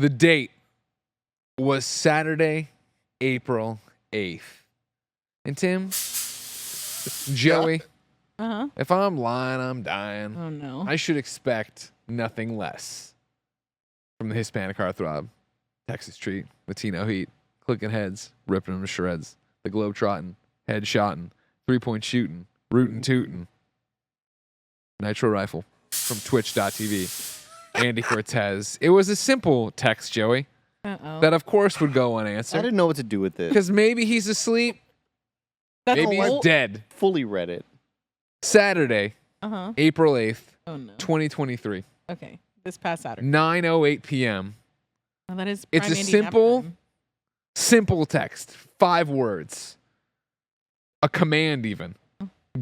The date was Saturday, April 8th. And Tim, Joey, if I'm lying, I'm dying. Oh, no. I should expect nothing less from the Hispanic heartthrob, Texas Treat, Latino Heat, clicking heads, ripping them to shreds, the globe-trotting, head-shotting, three-point shooting, rootin' tootin', Nitro Rifle from Twitch.tv, Andy Cortez. It was a simple text, Joey, that of course would go unanswered. I didn't know what to do with this. Because maybe he's asleep, maybe he's dead. Fully read it. Saturday, April 8th, 2023. Okay, this past Saturday. 9:08 p.m. Oh, that is It's a prime simple text. 5 words. A command even.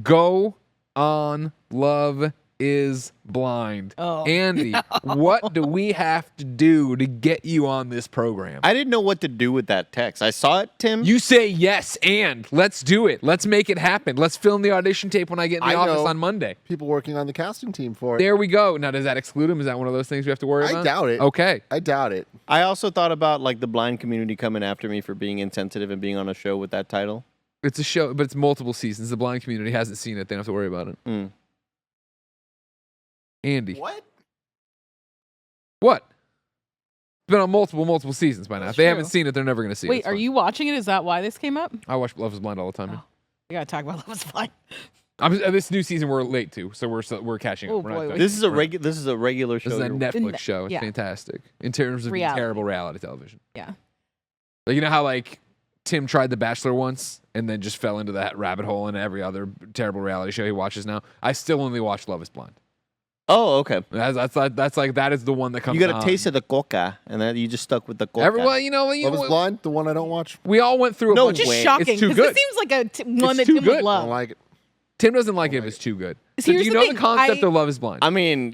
Go on, love is blind. Oh, Andy, what do we have to do to get you on this program? I didn't know what to do with that text. I saw it, Tim. You say yes, and let's do it. Let's make it happen. Let's film the audition tape when I get in the office on Monday. People working on the casting team for it. There we go. Now, does that exclude him? Is that one of those things we have to worry about? I doubt it. Okay. I doubt it. I also thought about like the blind community coming after me for being insensitive and being on a show with that title. It's a show, but it's multiple seasons. The blind community hasn't seen it. They don't have to worry about it. Mm. Andy. What? What? It's been on multiple seasons by now. That's If they true. haven't seen it, they're never going to see it. Wait, It's are fine. you watching it? Is that why this came up? I watch Love is Blind all the time. We got to talk about Love is Blind. This new season we're late to, so we're catching up. Oh, We're not boy, done. This is a regular show. This is a you're- Netflix show. It's yeah. fantastic in terms of Reality. terrible reality television. Yeah. Like, you know how like Tim tried The Bachelor once and then just fell into that rabbit hole in every other terrible reality show he watches now? I still only watch Love is Blind. Oh, okay. That's like that is the one that comes. You got on. a taste of the coca, and then you just stuck with the coca. Everyone, you know Love is Blind, the one I don't watch. we all went through a No bunch. Just way. shocking. It's too 'cause good. This seems like one It's that too Tim good. would I love. don't like it. Tim doesn't like it if it's too good. So do Here's you the know thing, the concept I- of Love is Blind? I mean,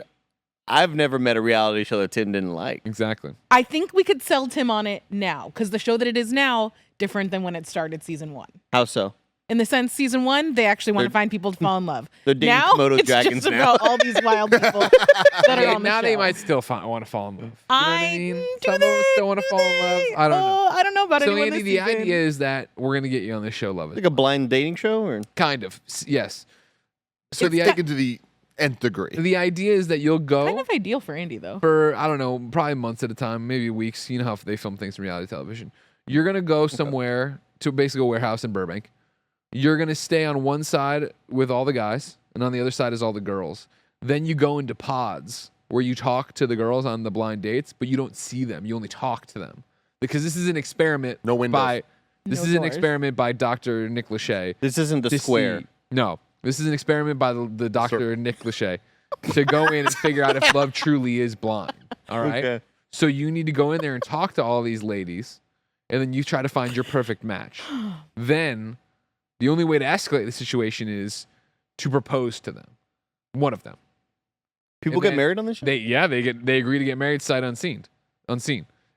I've never met a reality show that Tim didn't like. Exactly. I think we could sell Tim on it now because the show that it is now different than when it started season 1. How so? In the sense, season 1, they actually want to find people to fall in love. They're dating Now Komodo it's dragons just now. about all these wild people that are on the Now show. they might still want to fall in love. You know what I mean? do Some of them still want to fall in love. I don't know. I don't know about So anyone Andy, this the season. idea is that we're gonna get you on this show, Love Is Like a blind dating show, or kind of yes. So It's the Taken to the nth degree. the idea is that you'll go Kind of ideal for Andy, though. for I don't know, probably months at a time, maybe weeks. You know how they film things in reality television. You're gonna go somewhere to basically a warehouse in Burbank. You're gonna stay on one side with all the guys, and on the other side is all the girls. Then you go into pods where you talk to the girls on the blind dates, but you don't see them. You only talk to them because this is an experiment. No windows. By this No is an doors. experiment by Dr. Nick Lachey. this isn't the to square. see- no, this is an experiment by the Dr. Nick Lachey to go in and figure out if love truly is blind. All right. Okay. So you need to go in there and talk to all these ladies, and then you try to find your perfect match. Then the only way to escalate the situation is to propose to them, one of them. People And get then married on this show? They agree to get married sight unseen.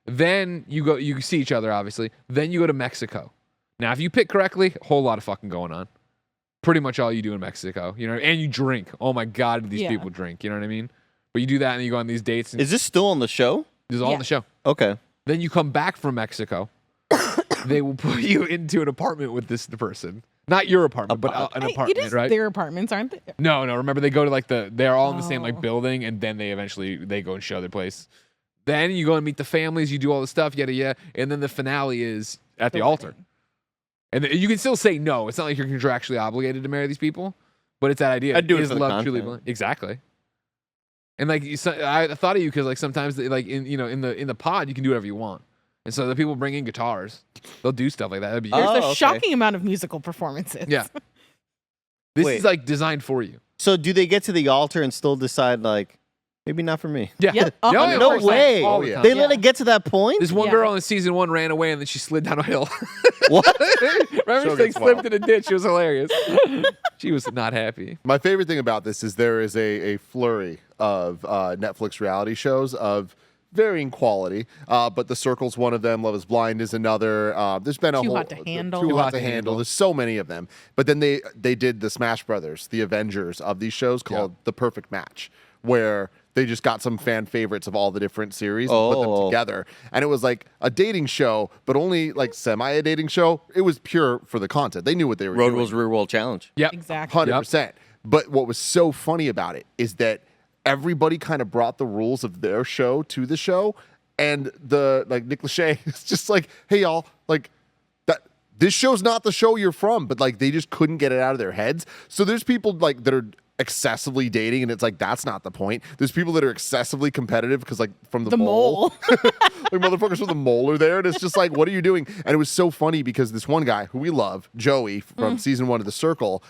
Then you see each other obviously. Then you go to Mexico. Now if you pick correctly, a whole lot of fucking going on. Pretty much all you do in Mexico, you know, and you drink. Oh my God, do these Yeah. people drink? You know what I mean? But you do that and you go on these dates. And Is this still on the show? this is all Yeah. on the show. Okay. Then you come back from Mexico. They will put you into an apartment with this person. Not your apartment, but an Hey, apartment, it is right? their apartments, aren't they? No. Remember, they go to like they're all in the same Oh. like building, and then they go and show their place. Then you go and meet the families. You do all the stuff, yada yada, and then the finale is at the altar. And you can still say no. It's not like you're contractually obligated to marry these people, but it's that idea. I'd do it Is for the love truly content. blind? Exactly. And like I thought of you because like sometimes like in the pod you can do whatever you want, and so the people bring in guitars, they'll do stuff like that. That'd be There's Oh, a okay. shocking amount of musical performances. yeah. This Wait. is like designed for you. So do they get to the altar and still decide like maybe not for me? Yeah. Yep. No, Oh, yeah, no of course. way. All the Yeah. time. They let it get to that point? This one Yeah. girl in season 1 ran away and then she slid down a hill. What? Remember, Show she like, gets slipped wild. in a ditch. It was hilarious. She was not happy. My favorite thing about this is there is a flurry of Netflix reality shows of varying quality, but The Circle's one of them. Love is Blind is another. There's been a Too whole Hot to Handle. Too Hot to Handle. There's so many of them. But then they did the Smash Brothers, the Avengers of these shows called The Perfect Match, where They just got some fan favorites of all the different series and put them together. And it was like a dating show, but only like semi a dating show. It was pure for the content. They knew what they were Road doing. Rules Real World Challenge. Yep. Exactly. 100%. But what was so funny about it is that everybody kind of brought the rules of their show to the show. And Nick Lachey is just like, hey, y'all, like, this show's not the show you're from, but like they just couldn't get it out of their heads. So there's people like that are excessively dating, and it's like that's not the point. There's people that are excessively competitive because like from the mole. Like motherfuckers from the mole are there, and it's just like, what are you doing? And it was so funny because this one guy who we love, Joey from season 1 of The Circle,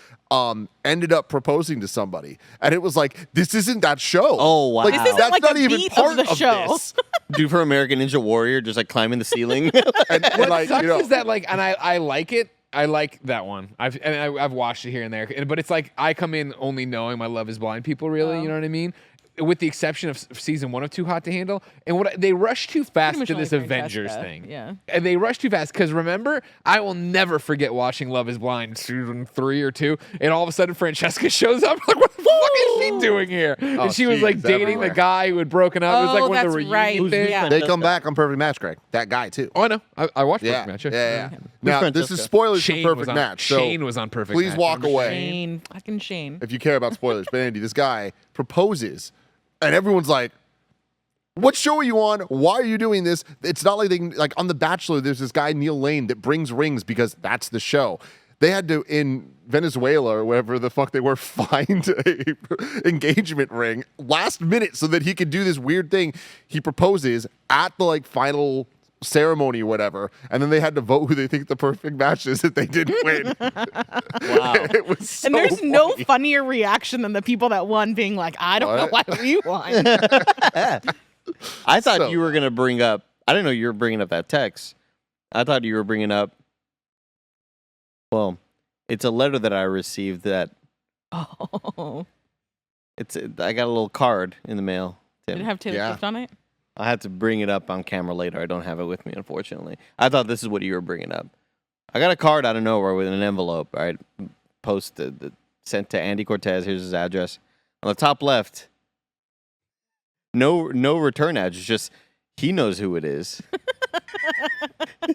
ended up proposing to somebody, and it was like, this isn't that show. Oh wow, like, This isn't that's like not a even beat part of the show. this. dude from American Ninja Warrior just like climbing the ceiling. And What like, sucks you know, is that like, and I like it. I like that one. I've watched it here and there, but it's like I come in only knowing my Love Is Blind people. Really, you know what I mean? With the exception of season 1 of Too Hot to Handle, and what they rushed too fast much to only this Francesca, Avengers thing. yeah. And they rushed too fast because remember, I will never forget watching Love Is Blind season 3 or 2, and all of a sudden Francesca shows up. Like, what the fuck is she doing here? And she was she like is dating everywhere. the guy who had broken up. It was like one of the that's reunion right. things. Yeah. they come back on Perfect Match, Greg. That guy too. Oh, I know. I watched Yeah, Perfect Match. yeah. Now this Francesca? is spoilers Shane for was Perfect on, Match. So Shane was on Perfect please Match. walk Remember away Shane, fucking Shane. if you care about spoilers. But Andy, this guy proposes, and everyone's like, what show are you on? Why are you doing this? It's not like they can, like on The Bachelor, there's this guy, Neil Lane, that brings rings because that's the show. They had to, in Venezuela or wherever the fuck they were, find a engagement ring last minute so that he could do this weird thing. He proposes at the like final ceremony or whatever, and then they had to vote who they think the perfect match is that they didn't win. Wow. It was so And there's no funny. funnier reaction than the people that won being like, I don't know why we won. I thought So- you were gonna bring up. I didn't know you were bringing up that text. I thought you were bringing up. Well, it's a letter that I received that Oh. I got a little card in the mail. Did Tim. it have Taylor Yeah. Swift on it? I had to bring it up on camera later. I don't have it with me, unfortunately. I thought this is what you were bringing up. I got a card out of nowhere with an envelope. All right, posted, sent to Andy Cortez. Here's his address. On the top left, no return address. Just he knows who it is.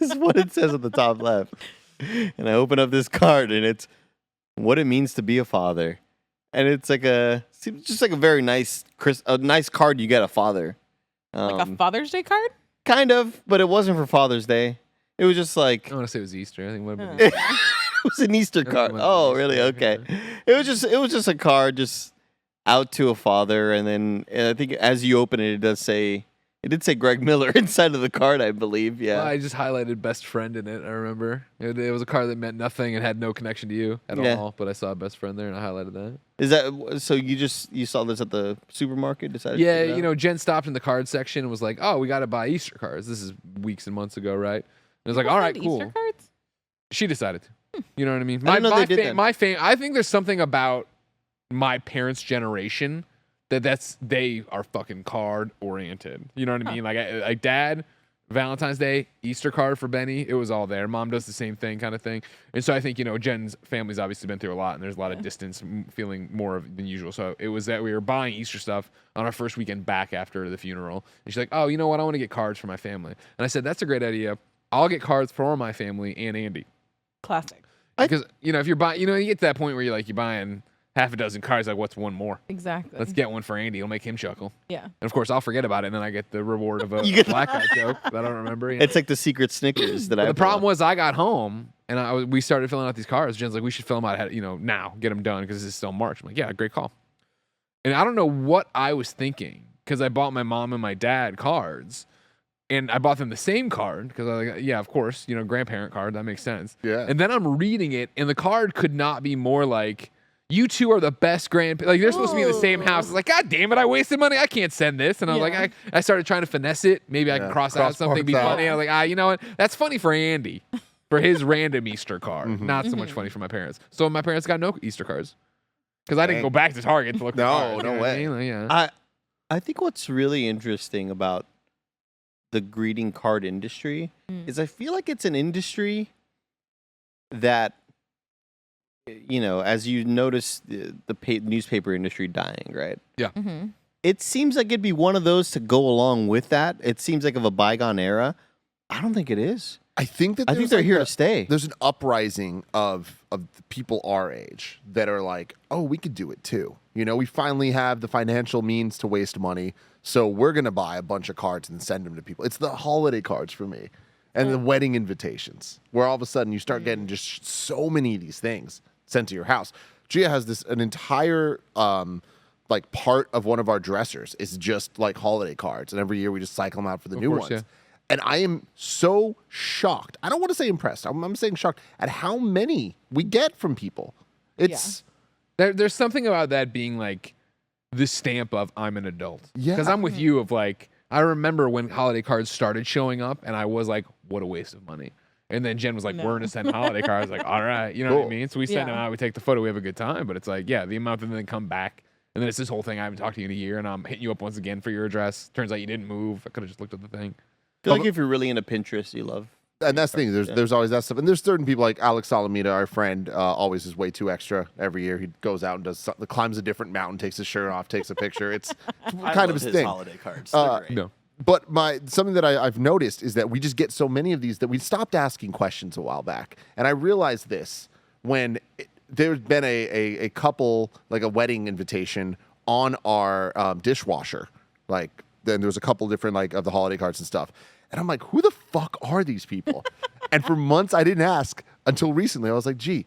Is what it says at the top left. And I open up this card, and it's what it means to be a father. And it's like just like a very nice card you get a father. Like a Father's Day card? Kind of, but it wasn't for Father's Day. It was just like I want to say it was Easter. I think it would have Huh. been. it was an Easter I think it card. might have been Oh, Easter, really? yeah. Okay. It was just a card just out to a father, and then I think as you open it, it did say Greg Miller inside of the card, I believe. Yeah. Well, I just highlighted best friend in it. I remember it was a card that meant nothing and had no connection to you at Yeah. all. But I saw best friend there and I highlighted that. Is that so? You saw this at the supermarket? Decided to Yeah, pick it you up? know, Jen stopped in the card section and was like, "Oh, we got to buy Easter cards." This is weeks and months ago, right? And I was like, People "All right, send cool." Easter cards? She decided to. You know what I mean? I didn't know they did that. I think there's something about my parents' generation they are fucking card oriented. You know what I mean? Like dad, Valentine's Day, Easter card for Benny. It was all there. Mom does the same thing, kind of thing. And so I think Jen's family's obviously been through a lot, and there's a lot of distance, feeling more than usual. So it was that we were buying Easter stuff on our first weekend back after the funeral, and she's like, "Oh, you know what? I want to get cards for my family." And I said, "That's a great idea. I'll get cards for my family and Andy." Classic. Because if you're buying, you get to that point where you're buying half a dozen cards. Like, what's one more? Exactly. Let's get one for Andy. It'll make him chuckle. Yeah. And of course, I'll forget about it, and then I get the reward of a You get- black guy joke that I don't remember. It's like the secret Snickers that But I. the problem was, I got home and we started filling out these cards. Jen's like, "We should fill them out, now, get them done because this is still March." I'm like, "Yeah, great call." And I don't know what I was thinking because I bought my mom and my dad cards, and I bought them the same card because I was like, "Yeah, of course, grandparent card, that makes sense." Yeah. And then I'm reading it, and the card could not be more like, "You two are the best grandparents." Like, they're supposed to be in the same house. It's like, God damn it, I wasted money. I can't send this. And I was Yeah. like, I started trying to finesse it. Maybe I can cross out something, be parts out. funny. I was like, you know what? That's funny for Andy, for his random Easter card. Not so much funny for my parents. So my parents got no Easter cards because I didn't Dang. go back to Target to look for No, cards. no You know what I way. mean? Like, yeah. I think what's really interesting about the greeting card industry is I feel like it's an industry that, as you notice the newspaper industry dying, right? Mm-hmm. It seems like it'd be one of those to go along with that. It seems like of a bygone era. I don't think it is. I think that I think they're here to stay. There's an uprising of the people our age that are like, oh, we could do it too. You know, we finally have the financial means to waste money, so we're gonna buy a bunch of cards and send them to people. It's the holiday cards for me, and the wedding invitations, where all of a sudden you start getting just so many of these things sent to your house. Gia has an entire like part of one of our dressers is just like holiday cards, and every year we just cycle them out for the new ones. Yeah. And I am so shocked. I don't want to say impressed. I'm saying shocked at how many we get from people. It's There's something about that being like the stamp of I'm an adult. Yeah. Because I'm with you of like, I remember when holiday cards started showing up and I was like, what a waste of money. And then Jen was like, we're going to send holiday cards. Like, all right. You know what I mean? So we send them out, we take the photo, we have a good time. But it's like, yeah, the amount that then come back. And then it's this whole thing. I haven't talked to you in a year and I'm hitting you up once again for your address. Turns out you didn't move. I could have just looked at the thing. I feel like if you're really into Pinterest, you love. And that's the thing. There's always that stuff. And there's certain people like Alex Salamita, our friend, always is way too extra every year. He goes out and climbs a different mountain, takes his shirt off, takes a picture. It's kind of his thing. Holiday cards. They're great. No. But something that I've noticed is that we just get so many of these that we stopped asking questions a while back. And I realized this when there's been a couple, like a wedding invitation on our dishwasher. Like, then there was a couple different like of the holiday cards and stuff. And I'm like, who the fuck are these people? And for months I didn't ask until recently. I was like, gee,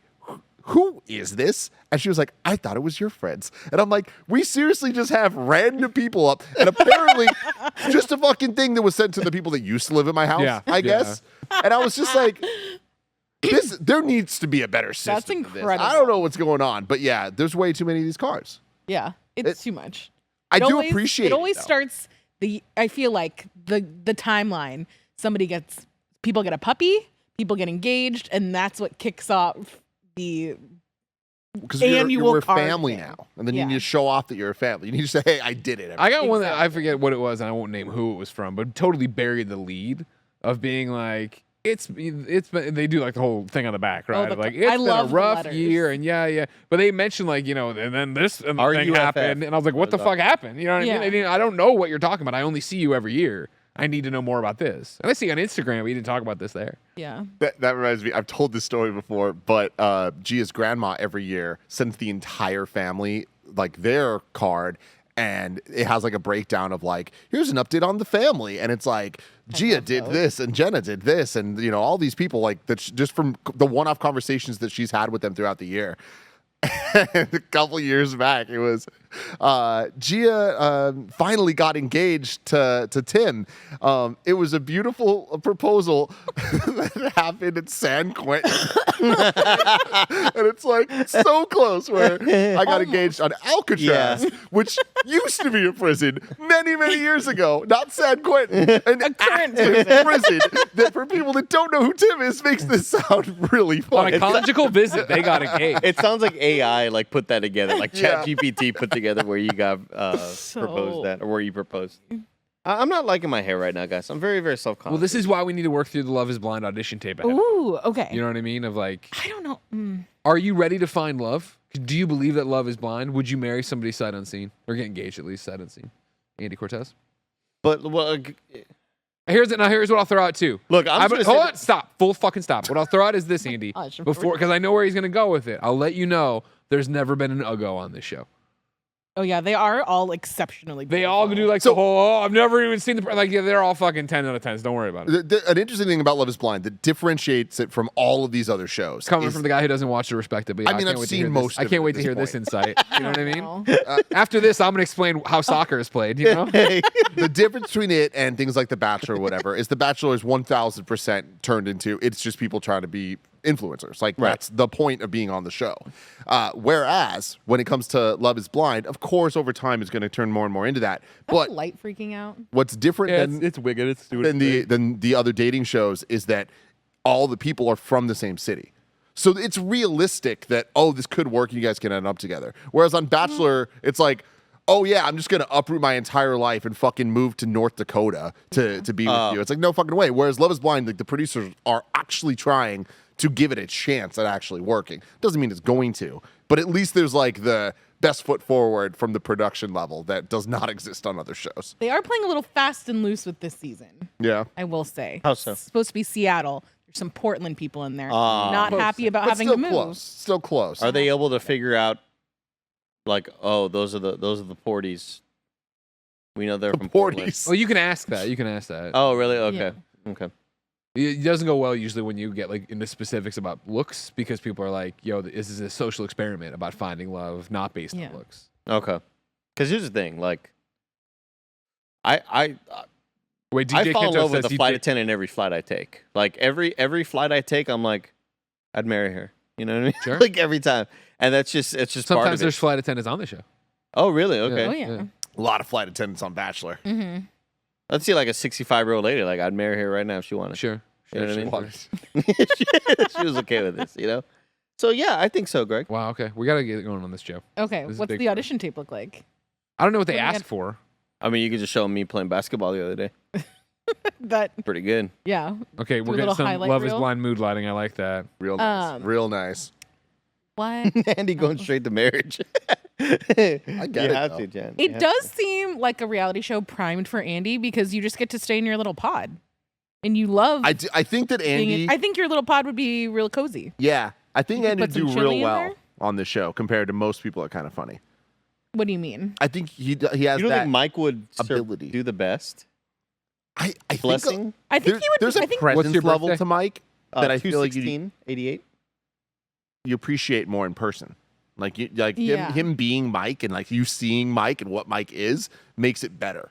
who is this? And she was like, I thought it was your friends. And I'm like, we seriously just have random people up. And apparently just a fucking thing that was sent to the people that used to live in my house, I guess. And I was just like, there needs to be a better system. That's incredible. I don't know what's going on. But yeah, there's way too many of these cards. Yeah, it's too much. I do appreciate it. It always though. starts I feel like the timeline. People get a puppy, people get engaged, and that's what kicks off the because annual you're a card family thing. now, and then you need to show off that you're a family. You need to say, "Hey, I did it." I got one that I forget what it was, and I won't name who it was from, but totally buried the lead of being like, it's been, they do like the whole thing on the back, right? Like it's been a rough year, and yeah. But they mentioned like, and then this thing happened, and I was like, what the fuck happened? You know what I mean? I don't know what you're talking about. I only see you every year. I need to know more about this. And I see on Instagram, we didn't talk about this there. Yeah. That reminds me, I've told this story before, but Gia's grandma every year sends the entire family like their card, and it has like a breakdown of like, here's an update on the family. And it's like, Gia did this and Jenna did this. And, all these people like that's just from the one-off conversations that she's had with them throughout the year. And a couple years back, it was Gia finally got engaged to Tim. It was a beautiful proposal that happened at San Quentin. And it's like so close where I got engaged on Alcatraz, which used to be a prison many, many years ago. Not San Quentin, an active prison that for people that don't know who Tim is makes this sound really On funny. a conjugal visit, they got engaged. It sounds like AI like put that together, like ChatGPT put together where you got proposed that, or where you proposed. I'm not liking my hair right now, guys. I'm very, very self-conscious. Well, this is why we need to work through the Love is Blind audition tape. Ooh, okay. You know what I mean? Of like, I don't know. Are you ready to find love? Do you believe that love is blind? Would you marry somebody sight unseen? Or get engaged at least sight unseen? Andy Cortez? But, Here's what I'll throw out too. Look, hold on, stop. Full fucking stop. What I'll throw out is this, Andy. Because I know where he's going to go with it. I'll let you know there's never been an Uggo on this show. Oh yeah, they are all exceptionally beautiful. They all do like the whole, I've never even seen they're all fucking 10 out of 10s. Don't worry about it. An interesting thing about Love is Blind that differentiates it from all of these other shows. Coming from the guy who doesn't watch to respect it. But yeah, I've seen most of it. I can't wait to hear this insight. You know what I mean? After this, I'm going to explain how soccer is played, you know? The difference between it and things like The Bachelor or whatever is The Bachelor is 1,000% turned into, it's just people trying to be influencers. Like that's the point of being on the show. Whereas when it comes to Love is Blind, of course, over time it's going to turn more and more into that. But light freaking out. What's different than it's wicked. It's stupid. Than the other dating shows is that all the people are from the same city. So it's realistic that, this could work and you guys can end up together. Whereas on Bachelor, it's like, oh yeah, I'm just going to uproot my entire life and fucking move to North Dakota to be with you. It's like, no fucking way. Whereas Love is Blind, like the producers are actually trying to give it a chance at actually working. Doesn't mean it's going to, but at least there's like the best foot forward from the production level that does not exist on other shows. They are playing a little fast and loose with this season, Yeah. I will say. How so? It's supposed to be Seattle. There's some Portland people in there. Ah. Not Close. happy about But having still to move. close. Still close. Are they able to figure out, like, oh, those are the Porties? We know they're from Portland. Porties. Oh, you can ask that. You can ask that. Oh, really? Okay. Okay. It doesn't go well usually when you get like into specifics about looks because people are like, "Yo, this is a social experiment about finding love, not based Yeah. on looks." Okay. Because here's the thing, like, I Wait, I DJ fall in Kento love with says the he flight did- attendant every flight I take. Like every flight I take, I'm like, I'd marry her. You know what I mean? Sure. Like every time, and it's just part Sometimes of there's it. flight attendants on the show. Oh, really? Okay. Oh, yeah. Yeah. A lot of flight attendants on Bachelor. Mm-hmm. Let's see, like a 65-year-old lady. Like I'd marry her right now if she wanted. Sure. You know Sure, what I sure. mean? She was okay with this, you know. So yeah, I think so, Greg. Wow. Okay, we gotta get going on this, Joe. Okay, This is what's big the for audition tape look like? I don't know what they What do we asked got? for. I mean, you could just show me playing basketball the other day. That, Pretty good. yeah. Okay, Do we're a getting little some highlight Love is reel? Blind mood lighting. I like that. Real nice. Um, Nice. What? Andy going straight to marriage. I get you it, have though. to, Jen. You It have does to. seem like a reality show primed for Andy because you just get to stay in your little pod. And you love I think that being Andy. in, I think your little pod would be real cozy. Yeah, I think You Andy put some do chili real in well there? on the show compared to most people at Kind of Funny. What do you mean? I think he has You don't that think Mike would ability. do the best? I think Blessing? I think he would. there's a I think presence your level birthday? to Mike that I feel like 216, 88. you appreciate more in person. Like Yeah. him being Mike and like you seeing Mike and what Mike is makes it better.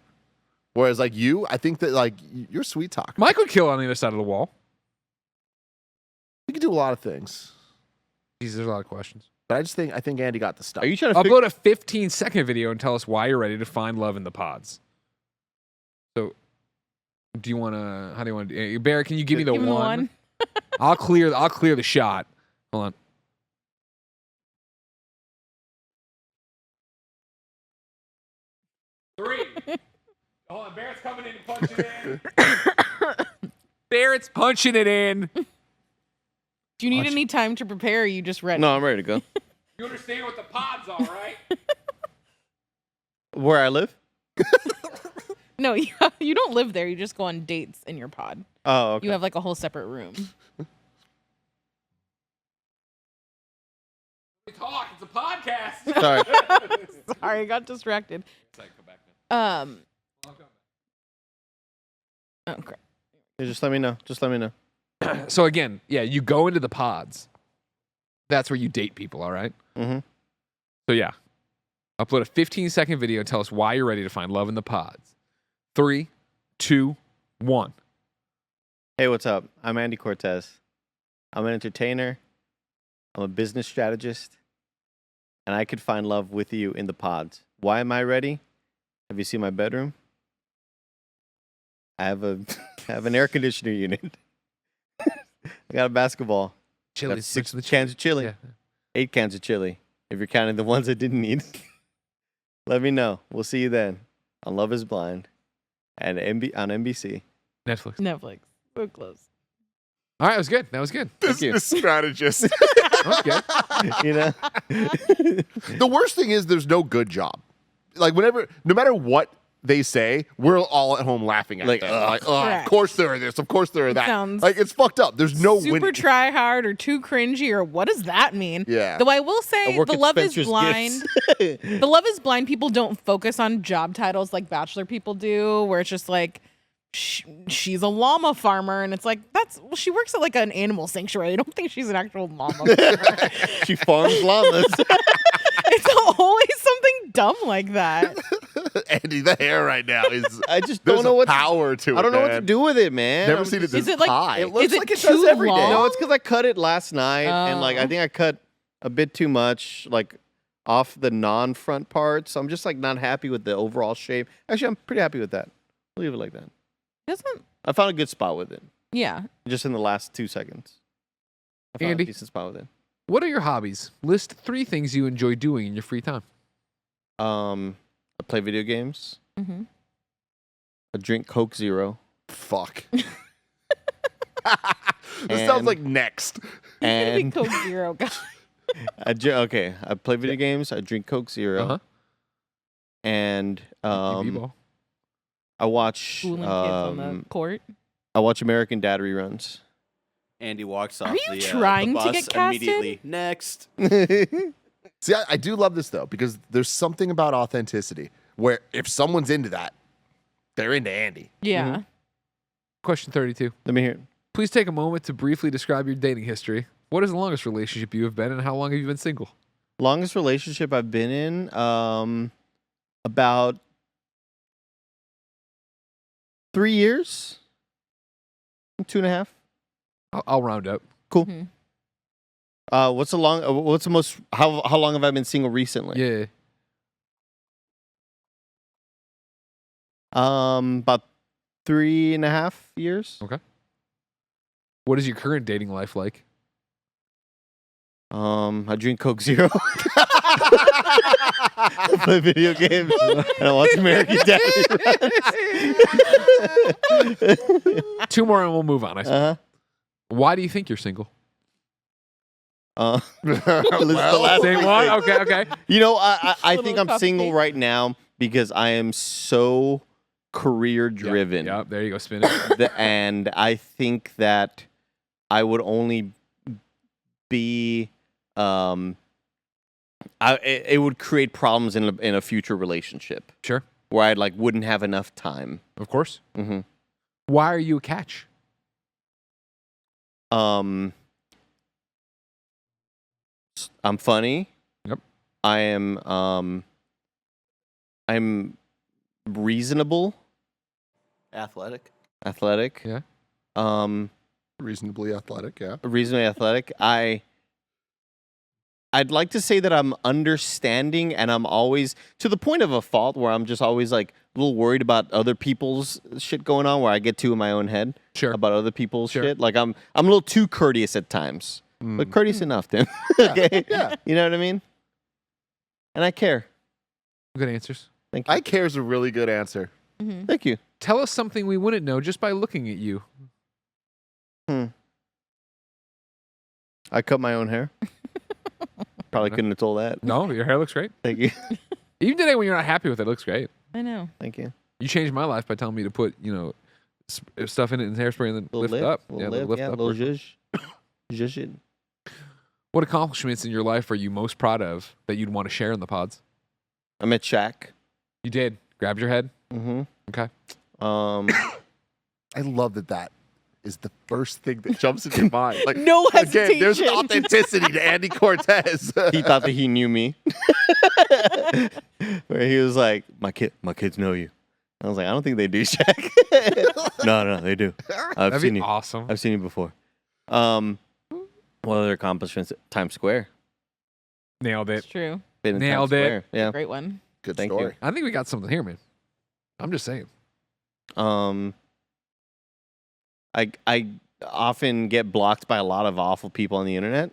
Whereas like you, I think that like you're a sweet talker. Mike would kill on the other side of the wall. You can do a lot of things, Jeez, there's a lot of questions. but I think Andy got the stuff. Are you trying to figure Upload a 15-second video and tell us why you're ready to find love in the pods. So, do you want to? How do you want to? Barrett, can you give me the Give him the one? one. I'll clear the shot. Hold on. Three. Hold on, Barrett's coming in and punching it in. Barrett's punching it in. Do you need Watch. any time to prepare? Or are you just ready? No, I'm ready to go. You understand what the pods are, right? Where I live? No, you don't live there. You just go on dates in your pod. Oh, okay. You have like a whole separate room. We talk. It's a podcast. Sorry. Sorry, I got distracted. Come back now. Okay. Yeah, just let me know. Just let me know. So again, yeah, you go into the pods. That's where you date people, all right? Mm-hmm. So yeah, upload a 15-second video and tell us why you're ready to find love in the pods. 3, 2, 1. Hey, what's up? I'm Andy Cortez. I'm an entertainer. I'm a business strategist. And I could find love with you in the pods. Why am I ready? Have you seen my bedroom? I have an air conditioner unit. I got a basketball. I Chili. got 6 cans of chili. Yeah. 8 cans of chili. If you're counting the ones I didn't need. Let me know. We'll see you then on Love is Blind and on NBC. Netflix. Netflix. So close. All right, that was good. That was good. Thank you. Business strategist. That was good. You know? The worst thing is there's no good job. Like no matter what they say, we're all at home laughing at Like, them. ugh. Like, oh, of Correct. course there are this, of course there are that. Sounds Like it's fucked up. There's no Super winning. try hard or too cringy or what does that mean? Yeah. Though I will say I work the at Love is Spencer's Blind. Gifts. The Love is Blind people don't focus on job titles like Bachelor people do, where it's just like she's a llama farmer, and it's like she works at like an animal sanctuary. I don't think she's an actual llama farmer. She farms llamas. It's always something dumb like that. Andy, the hair right now is. I just There's don't know a what power to it. I don't know what to man. do with it, man. Never I'm seen it just- this Is it like- high. It looks Is it like it too does every day. long? No, it's because I cut it last night, and like I Oh. think I cut a bit too much, like off the non-front part. So I'm just like not happy with the overall shape. Actually, I'm pretty happy with that. I'll leave it like that. Doesn't I found a good spot with it, yeah. just in the last 2 seconds. I found Andy? a decent spot with it. What are your hobbies? List 3 things you enjoy doing in your free time. I play video games. Mm-hmm. I drink Coke Zero. Fuck. This sounds And- like next. Big And Coke Zero guy. Okay, I play video games. I drink Coke Zero, Uh-huh. and TV ball. I watch Fooling kids on the court. I watch American Dad reruns. Andy walks off Are you the trying the to bus get casted? immediately. Next. See, I do love this though because there's something about authenticity where if someone's into that, they're into Andy. Yeah. Question 32. Let me hear it. Please take a moment to briefly describe your dating history. What is the longest relationship you have been, and how long have you been single? Longest relationship I've been in, about 3 years, 2.5. I'll round up. Cool. Mhm. What's the most? How long have I been single recently? Yeah. About 3.5 years. What is your current dating life like? I drink Coke Zero. I play video games. And I watch American Dad. 2 more and we'll move on. I suppose. Uh-huh. Why do you think you're single? This is the last Same thing. one? Okay. You know, I think Little I'm single cupcake. right now because I am so career driven. Yep, there you go. Spin it. And I think that I would only be it would create problems in a future relationship Sure. where I wouldn't have enough time. Of course. Mm-hmm. Why are you a catch? I'm funny. Yep. I am I'm reasonable, Athletic. athletic. Yeah. Reasonably athletic, yeah. Reasonably athletic. I'd like to say that I'm understanding, and I'm always to the point of a fault where I'm just always a little worried about other people's shit going on, where I get too in my own head Sure. about other people's Sure. shit. I'm a little too courteous at times, but courteous enough, Tim. Okay, Yeah. you know what I mean? And I care. Good answers. Thank you. I care is a really good answer. Mhm. Thank you. Tell us something we wouldn't know just by looking at you. I cut my own hair. Probably couldn't have told that. No, your hair looks great. Thank you. Even today when you're not happy with it, it looks great. I know. Thank you. You changed my life by telling me to put, stuff in it and hairspray and then Little lift lift, it up. little the lift, yeah, little upward. zhuzh. Zhuzh it. What accomplishments in your life are you most proud of that you'd want to share in the pods? I met Shaq. You did. Grabbed your head. Mm-hmm. Okay. I love that is the first thing that jumps into your mind. No Again, there's hesitation. authenticity to Andy Cortez. He thought that he knew me. Where he was like, my kids know you. I was like, I don't think they do, Shaq. No, they do. I've That'd seen be you. awesome. I've seen you before. What other accomplishments? Times Square. Nailed It's it. true. Been in Nailed Times it. Square. Yeah. Great one. Good Thank story. I think we got something here, man. I'm just saying. I often get blocked by a lot of awful people on the internet.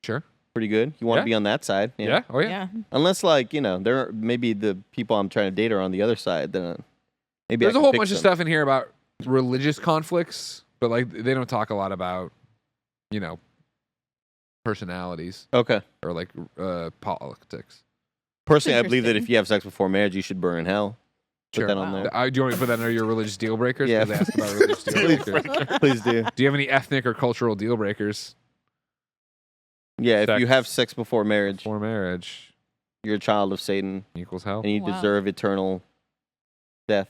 Sure. Pretty good. You want Yeah. to be on that side. Yeah. Oh, yeah. Yeah. Unless there are maybe the people I'm trying to date are on the other side, then maybe There's I a can whole fix bunch of them. stuff in here about religious conflicts, but they don't talk a lot about, personalities Okay. or politics. Personally, I believe that Interesting. if you have sex before marriage, you should burn in hell. Put Sure. that on Wow. there. Do you want me to put that under your religious deal breakers? Yeah. 'Cause they asked about religious deal breakers. Please do. Do you have any ethnic or cultural deal breakers Yeah, if Sex. you have sex before marriage, for marriage? you're a child of Satan, Equals hell. and you Wow. deserve eternal death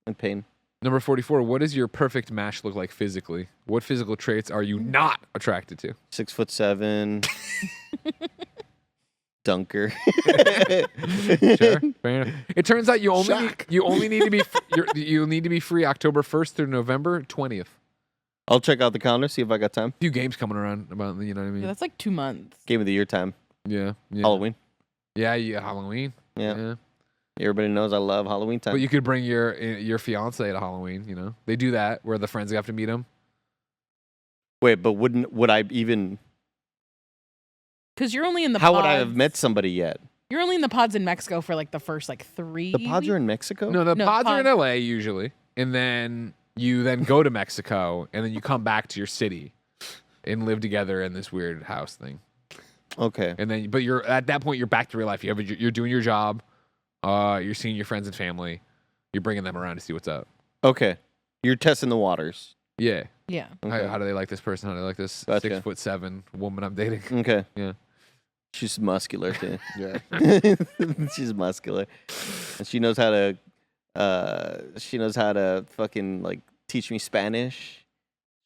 and pain. Number 44. What does your perfect match look like physically? What physical traits are you not attracted to? 6'7", dunker. Sure. Fair enough. It turns out you only Shaq. need to be you need to be free October 1st through November 20th. I'll check out the calendar, see if I got time. Few games coming around about, you know what I Yeah, mean? that's like 2 months. Game of the year time. Yeah. Halloween. Yeah, Halloween. Yeah. Everybody knows I love Halloween time. But you could bring your fiance to Halloween, They do that where the friends have to meet them. Wait, but would I even? Because you're only in the How pods. would I have met somebody yet? You're only in the pods in Mexico for like the first 3 The pods are weeks. in Mexico. No, the No, pods are in pod- LA usually. And then you then go to Mexico and then you come back to your city and live together in this weird house thing. Okay. And then, but you're at that point, you're back to real life. You're doing your job. You're seeing your friends and family. You're bringing them around to see what's up. Okay. You're testing the waters. Yeah. Yeah. Okay. How do they like this person? How do they like this Gotcha. 6'7" woman I'm dating? Okay. Yeah. She's muscular too. Yeah. She's muscular, and she knows how to fucking like teach me Spanish.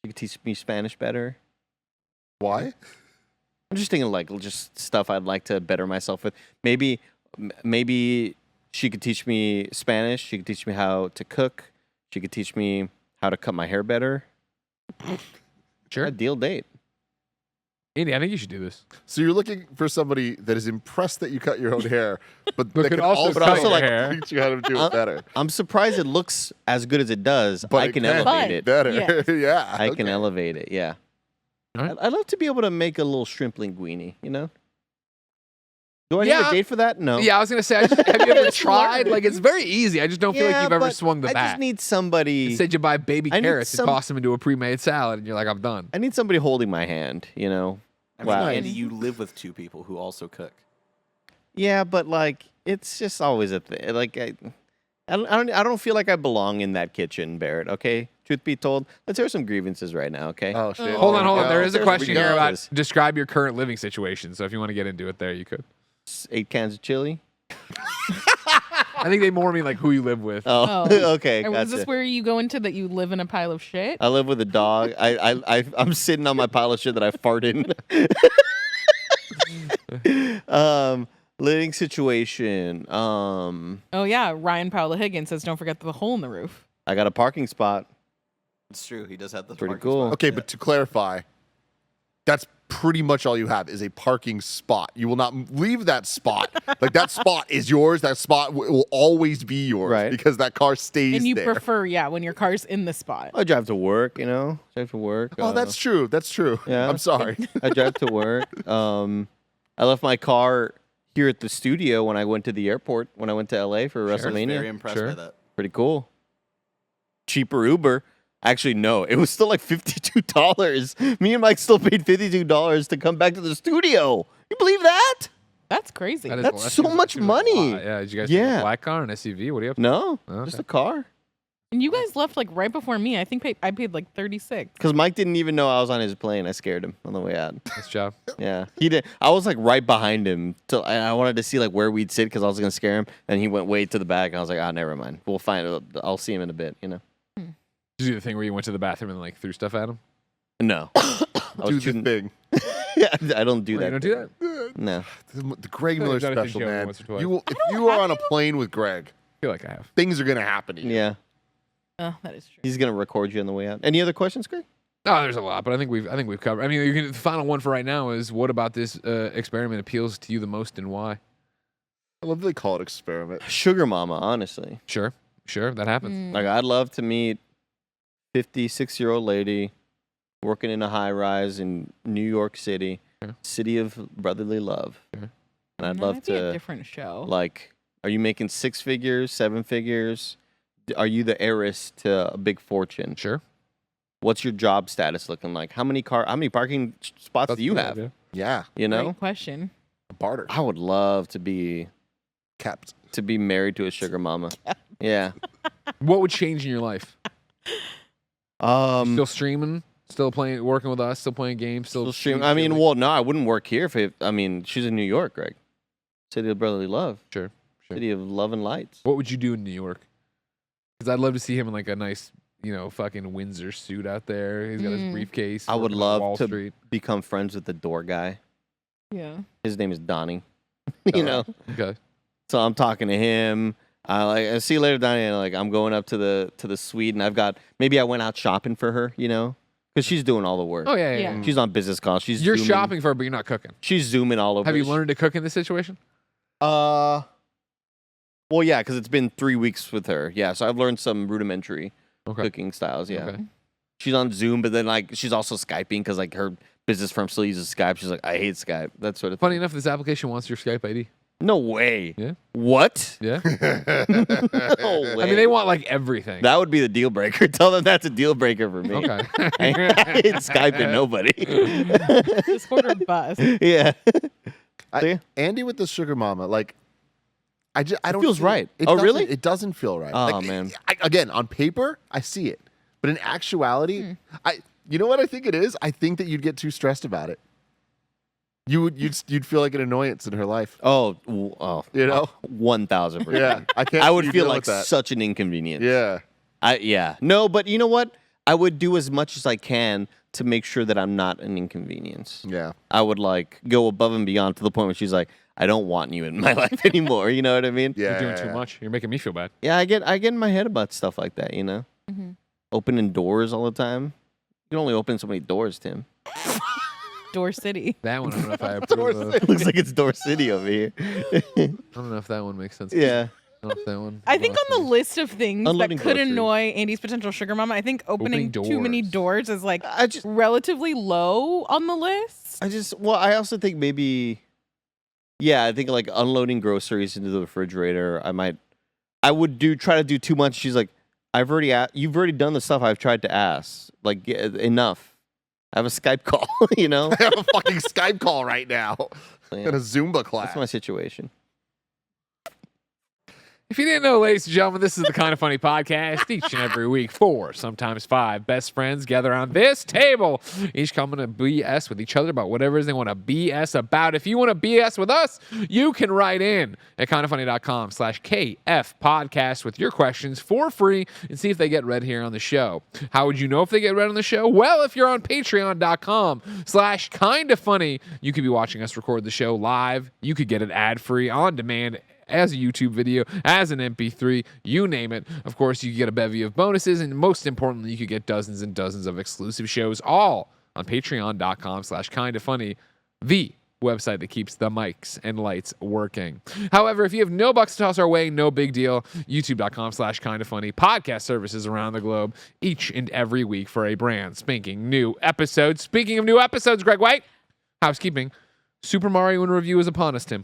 She could teach me Spanish better. Why? I'm just thinking like just stuff I'd like to better myself with. Maybe she could teach me Spanish. She could teach me how to cook. She could teach me how to cut my hair better. Sure. Ideal date. Andy, I think you should do this. So you're looking for somebody that is impressed that you cut your own hair, but But that could can also also, cut your like, hair. teach you how to do it better. I'm surprised it looks as good as it does. But I it can can elevate be it. Better. Yes. Yeah. I can okay. elevate it. Yeah. All right. I'd love to be able to make a little shrimp linguine. You know. Do I need Yeah. a date for that? No. Yeah, I was gonna say, have you ever Just tried? learn. Like, it's very easy. I just don't feel like Yeah, you've ever but swung the I bat. just need somebody. Instead, you buy baby I need carrots and some- toss them into a pre-made salad, and you're like, I'm done. I need somebody holding my hand. You know. I mean, Wow. Andy, you live with two people who also cook. Yeah, but like it's just always a thing. Like I don't feel like I belong in that kitchen, Barrett. Okay, truth be told, let's hear some grievances right now. Okay. Oh shit. Oh. Hold on. Yeah. There is a There we question go. here about describe your current living situation. So if you want to get into it there, you could. 8 cans of chili. I think they more mean like who you live with. Oh, Oh. okay. Or Gotcha. is this where you go into that you live in a pile of shit? I live with a dog. I'm sitting on my pile of shit that I farted in. Living situation. Oh yeah, Ryan Paula Higgins says don't forget the hole in the roof. I got a parking spot. It's true. He does have the Pretty parking cool. spot. Okay, but to clarify, that's pretty much all you have is a parking spot. You will not leave that spot. Like that spot is yours. That spot will always be yours Right. because that car stays And you there. prefer, yeah, when your car's in the spot. I drive to work. You know, drive to work. Oh, that's true. That's true. Yeah. I'm sorry. I drive to work. I left my car here at the studio when I went to the airport when I went to LA for I was WrestleMania. very impressed Sure. by that. Pretty cool. Cheaper Uber. Actually, no. It was still like $52. Me and Mike still paid $52 to come back to the studio. You believe that? That's crazy. That is- That's that so seems- much seems like a money. lot. Yeah. Did you guys Yeah. take a black car, an SUV? What do you have? No, Okay. just a car. And you guys left like right before me. I think I paid like 36. Because Mike didn't even know I was on his plane. I scared him on the way out. Nice job. Yeah, he did. I was like right behind him. Till I wanted to see like where we'd sit because I was gonna scare him. And he went way to the back. And I was like, never mind. We'll find it. I'll see him in a bit. You know. Did you do the thing where you went to the bathroom and like threw stuff at him? No. I Do was the shooting. thing. Yeah, I don't do Oh, that. you don't do that? No. The Greg I feel Miller like I've done it to special, Joe man. once or twice. You will, if you are on a plane with Greg, I feel like I have. things are gonna happen to you. Yeah. Oh, that is true. He's gonna record you on the way out. Any other questions, Greg? No, there's a lot, but I think we've covered. I mean, the final one for right now is what about this experiment appeals to you the most and why? I love that they call it experiment. Sugar mama, honestly. Sure, that happens. Like I'd love to meet 56-year-old lady working in a high rise in New York City, Sure. city of brotherly love. Sure. And I'd That love might be a to different show. like, are you making 6 figures, 7 figures? Are you the heiress to a big fortune? Sure. What's your job status looking like? How many parking spots do you have? Yeah. Yeah, You know? Great question. barter. I would love to be Kept. married to a sugar mama. Yeah. What would change in your life? Still streaming, still playing, working with us, still playing games, still stream. I mean, well, no, I wouldn't work here I mean, she's in New York, Greg. City of brotherly love. Sure. City of love and lights. What would you do in New York? Because I'd love to see him in like a nice, fucking Windsor suit out there. He's got his briefcase. I would working on love Wall to Street. become friends with the door guy. Yeah. His name is Donnie. Oh, you know? Okay. So I'm talking to him. I see you later, Donnie. And like I'm going up to the suite, and maybe I went out shopping for her, because she's doing all the work. Oh yeah. Yeah. She's on business calls. You're shopping for her, but you're not cooking. She's zooming all over. Have you learned to cook in this situation? Well, yeah, because it's been 3 weeks with her. Yeah, so I've learned some rudimentary Okay. cooking styles. Yeah, Okay. she's on Zoom, but then like she's also Skyping because like her business firm still uses Skype. She's like, I hate Skype. That sort of Funny thing. enough, this application wants your Skype ID. No way. Yeah. What? Yeah. No way. I mean, they want like everything. That would be the deal breaker. Tell them that's a deal breaker for me. Okay. I ain't Skyping nobody. Discord or bus. Yeah. Andy with the sugar mama, like I don't feels see right. It Oh, doesn't- really? It doesn't feel right. Oh, Like, man. Again, on paper, I see it, but in actuality, you know what I think it is? I think that you'd get too stressed about it. You'd feel like an annoyance in her life. Oh, You know? 1,000%. Yeah, I can't. I see would you feel dealing like with that. such an inconvenience. Yeah. No, but you know what? I would do as much as I can to make sure that I'm not an inconvenience. Yeah. I would like go above and beyond to the point where she's like, I don't want you in my life anymore. You know what I mean? Yeah. You're doing too much. You're making me feel bad. Yeah, I get in my head about stuff like that, you know? Opening doors all the time. You can only open so many doors, Tim. Door City. That one, I don't know if I approve of. Looks like it's Door City over here. I don't know if that one makes sense. Yeah. I don't know if that one. I think on the list of things Unloading that could groceries. annoy Andy's potential sugar mama, I think opening too many doors. doors is like I just relatively low on the list. I also think maybe, yeah, I think like unloading groceries into the refrigerator, I would try to do too much. She's like, you've already done the stuff I've tried to ask. Like, enough. I have a Skype call, you know? I have a fucking Skype call right now. Yeah. And a Zumba class. That's my situation. If you didn't know, ladies and gentlemen, this is the Kind of Funny podcast. Each and every week, 4, sometimes 5 best friends gather on this table, each coming to BS with each other about whatever it is they want to BS about. If you want to BS with us, you can write in at kindafunny.com/KF podcast with your questions for free and see if they get read here on the show. How would you know if they get read on the show? Well, if you're on patreon.com/kindafunny, you could be watching us record the show live. You could get it ad-free on demand as a YouTube video, as an MP3, you name it. Of course, you get a bevy of bonuses, and most importantly, you could get dozens and dozens of exclusive shows, all on patreon.com/kindafunny, the website that keeps the mics and lights working. However, if you have no bucks to toss our way, no big deal. YouTube.com/kindafunny, podcast services around the globe each and every week for a brand spanking new episode. Speaking of new episodes, Greg White, housekeeping. Super Mario in review is upon us, Tim.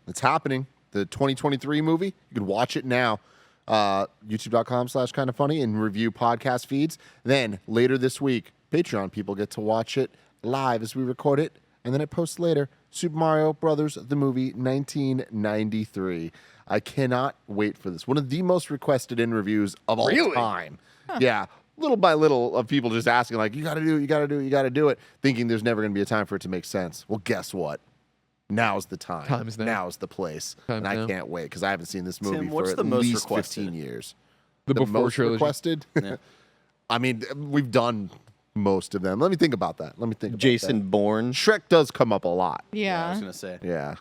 It's happening. The 2023 movie. You can watch it now. YouTube.com/kindafunny and review podcast feeds. Then later this week, Patreon people get to watch it live as we record it, and then it posts later. Super Mario Brothers, the movie, 1993. I cannot wait for this. One of the most requested in reviews of all time. Yeah. Little by little of people just asking, like, you got to do it, you got to do it, you got to do it, thinking there's never going to be a time for it to make sense. Well, guess what? Now's the time. Time's now. Now's the place. Time's and I now. can't wait because I haven't seen this movie Tim, for what's at the most least requested? 15 years. The before most trilogy. requested? Yeah. I mean, we've done most of them. Let me think about that. Jason Bourne. Shrek does come up a lot. I Yeah. was gonna say. Yeah.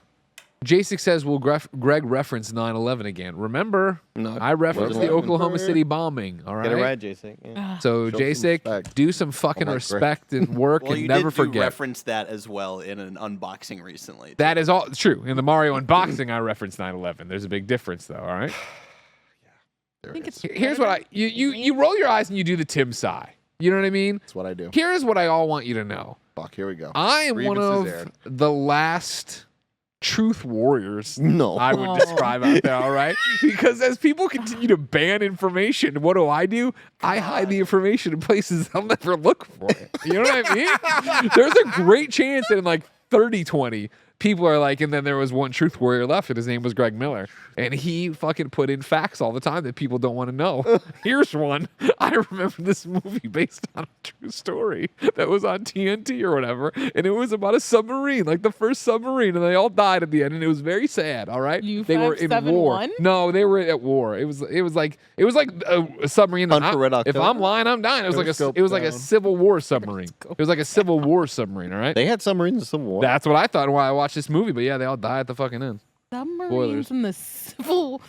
J6 says, will Greg reference 9/11 again? Remember, No, I referenced the wasn't. Oklahoma City bombing, all right? Get it right, Jason. Yeah. So, Show some J6, respect. do some fucking Greg. respect and work Well, and you never did forget. reference that as well in an unboxing recently. That is all true. In the Mario unboxing, I referenced 9/11. There's a big difference, though, all right? There I think it is. it's Here's what you roll your eyes and you do the Tim sigh. You know what I mean? That's what I do. Here's what I all want you to know. Fuck, here we go. I am one of Grievances aired. the last truth warriors No. I would describe out there, all right? Because as people continue to ban information, what do? I hide the information in places I'll never look for it. You know what I mean? There's a great chance that in like 30/20, people are like, and then there was one truth warrior left, and his name was Greg Miller. And he fucking put in facts all the time that people don't want to know. Here's one. I remember this movie based on a true story that was on TNT or whatever. And it was about a submarine, like the first submarine, and they all died at the end. And it was very sad, all right? They were in war. U571? No, they were at war. It was like a submarine. Hunt for Red If October? I'm lying, I'm dying. It was like a down. Civil War submarine. It was like a Civil War submarine, all right? They had submarines in the Civil War. That's what I thought while I watched this movie, but yeah, they all die at the fucking end. Submarines in the Civil.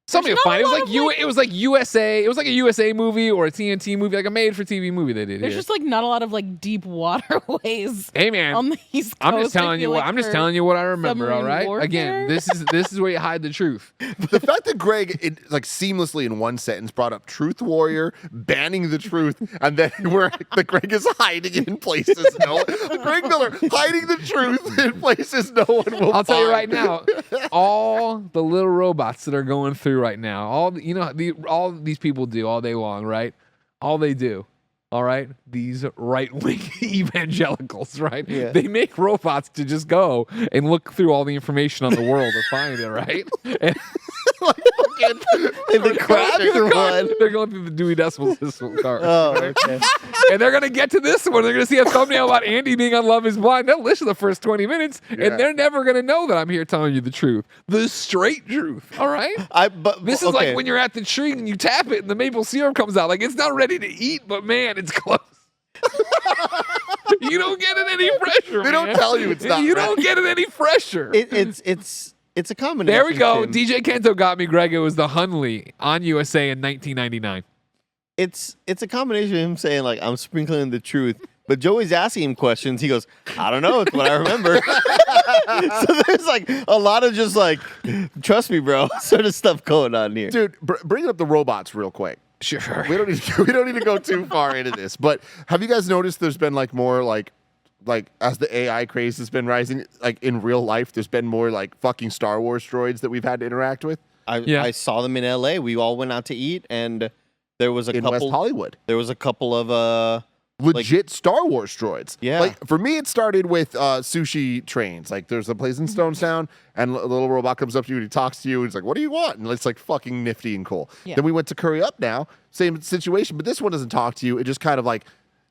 Somebody There's will find it. not Was a like lot of, it was like USA. It was like a USA movie or a TNT movie, like a made-for-TV movie they did. There's Here. just like not a lot of like deep waterways Hey man, on the East Coast. I'm just I telling you feel what like, I'm just for telling you what I remember. All submarine right. Again, warfare. this is where you hide the truth. The fact that Greg, like seamlessly in one sentence, brought up Truth Warrior, banning the truth, and then where the Greg is hiding it in places Greg Miller hiding the truth in places no one will. I'll tell you right find. now, all the little robots that are going through right now, all these people do all day long, right? All they do All right, these right-wing evangelicals, right? Yeah. They make robots to just go and look through all the information on the world to find it, right? And The crabs or what? they're going through the Dewey Decimal System card. Oh, okay. And they're going to get to this one. They're going to see a thumbnail about Andy being on Love is Blind. They'll listen to the first 20 minutes, Yeah. and they're never going to know that I'm here telling you the truth. The straight truth, all right? This is like when you're at the tree and you tap it and the maple syrup comes out. Like, it's not ready to eat, but, man, it's close. You don't get it any fresher, They don't man. tell you it's not You ready. don't get it any fresher. It's a combination. There we go. Tim. DJ Kento got me, Greg. It was the Hunley on USA in 1999. It's a combination of him saying like I'm sprinkling the truth, but Joey's asking him questions. He goes, I don't know. It's what I remember. So there's like a lot of just like, trust me, bro, sort of stuff going on here. Dude, bring up the robots real quick. Sure. We don't need to go too far into this, but have you guys noticed there's been like more like as the AI craze has been rising, like in real life, there's been more like fucking Star Wars droids that we've had to interact with I saw them in LA. We all went out to eat, and there was a in couple. West Hollywood. There was a couple of Legit Star Wars droids. Yeah. Like for me, it started with sushi trains. Like there's a place in Stonestown, and a little robot comes up to you and he talks to you. And he's like, "What do you want?" And it's like fucking nifty and cool. Yeah. Then we went to Curry Up now, same situation, but this one doesn't talk to you. It just kind of like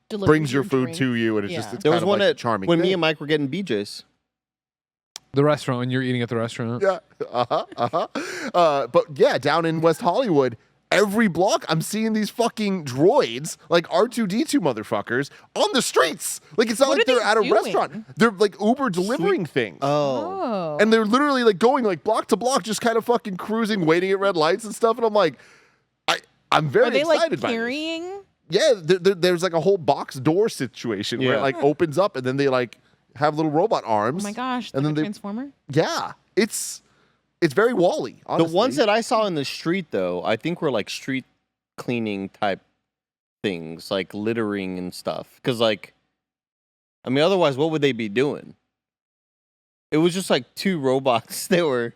Delivers brings your food drink. to you, and it's Yeah. just it's there kind was of one like a at charming when me thing. and Mike were getting BJ's. The restaurant, when you're eating at the restaurant. Yeah. But yeah, down in West Hollywood, every block I'm seeing these fucking droids, like R2D2 motherfuckers, on the streets. Like it's not What like are they're they at a doing? restaurant. They're like Uber delivering things. Oh. And they're literally like going like block to block, just kind of fucking cruising, waiting at red lights and stuff. And I'm like, I'm very Are they excited like by this. carrying? Yeah, there's like a whole box door situation where it Yeah. like opens up and then they like have little robot Oh arms. my gosh. And Like then a they- transformer? Yeah, it's very Wall-E. The Honestly. ones that I saw in the street, though, I think were like street cleaning type things, like littering and stuff. Because, like, I mean, otherwise, what would they be doing? It was just like two robots. They were.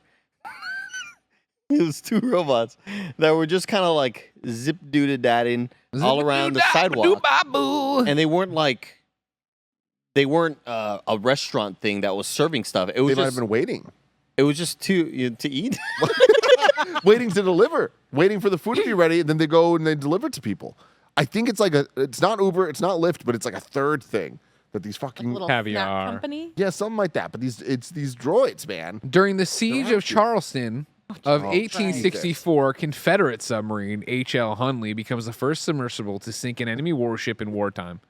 It was two robots that were just kind of like zip doo-dah-dadding all around the sidewalk. And they weren't like. They weren't a restaurant thing that was serving stuff. It they was might have just. been waiting. It was just to eat. Waiting to deliver, waiting for the food to be ready, and then they go and they deliver it to people. I think it's like it's not Uber, it's not Lyft, but it's like a third thing that these Like a fucking little Caviar. snack company? yeah, something like that. But it's these droids, man. During the siege of actually- Charleston of Oh, 1864, Confederate submarine H.L. Hunley becomes the first submersible to sink an enemy warship in wartime.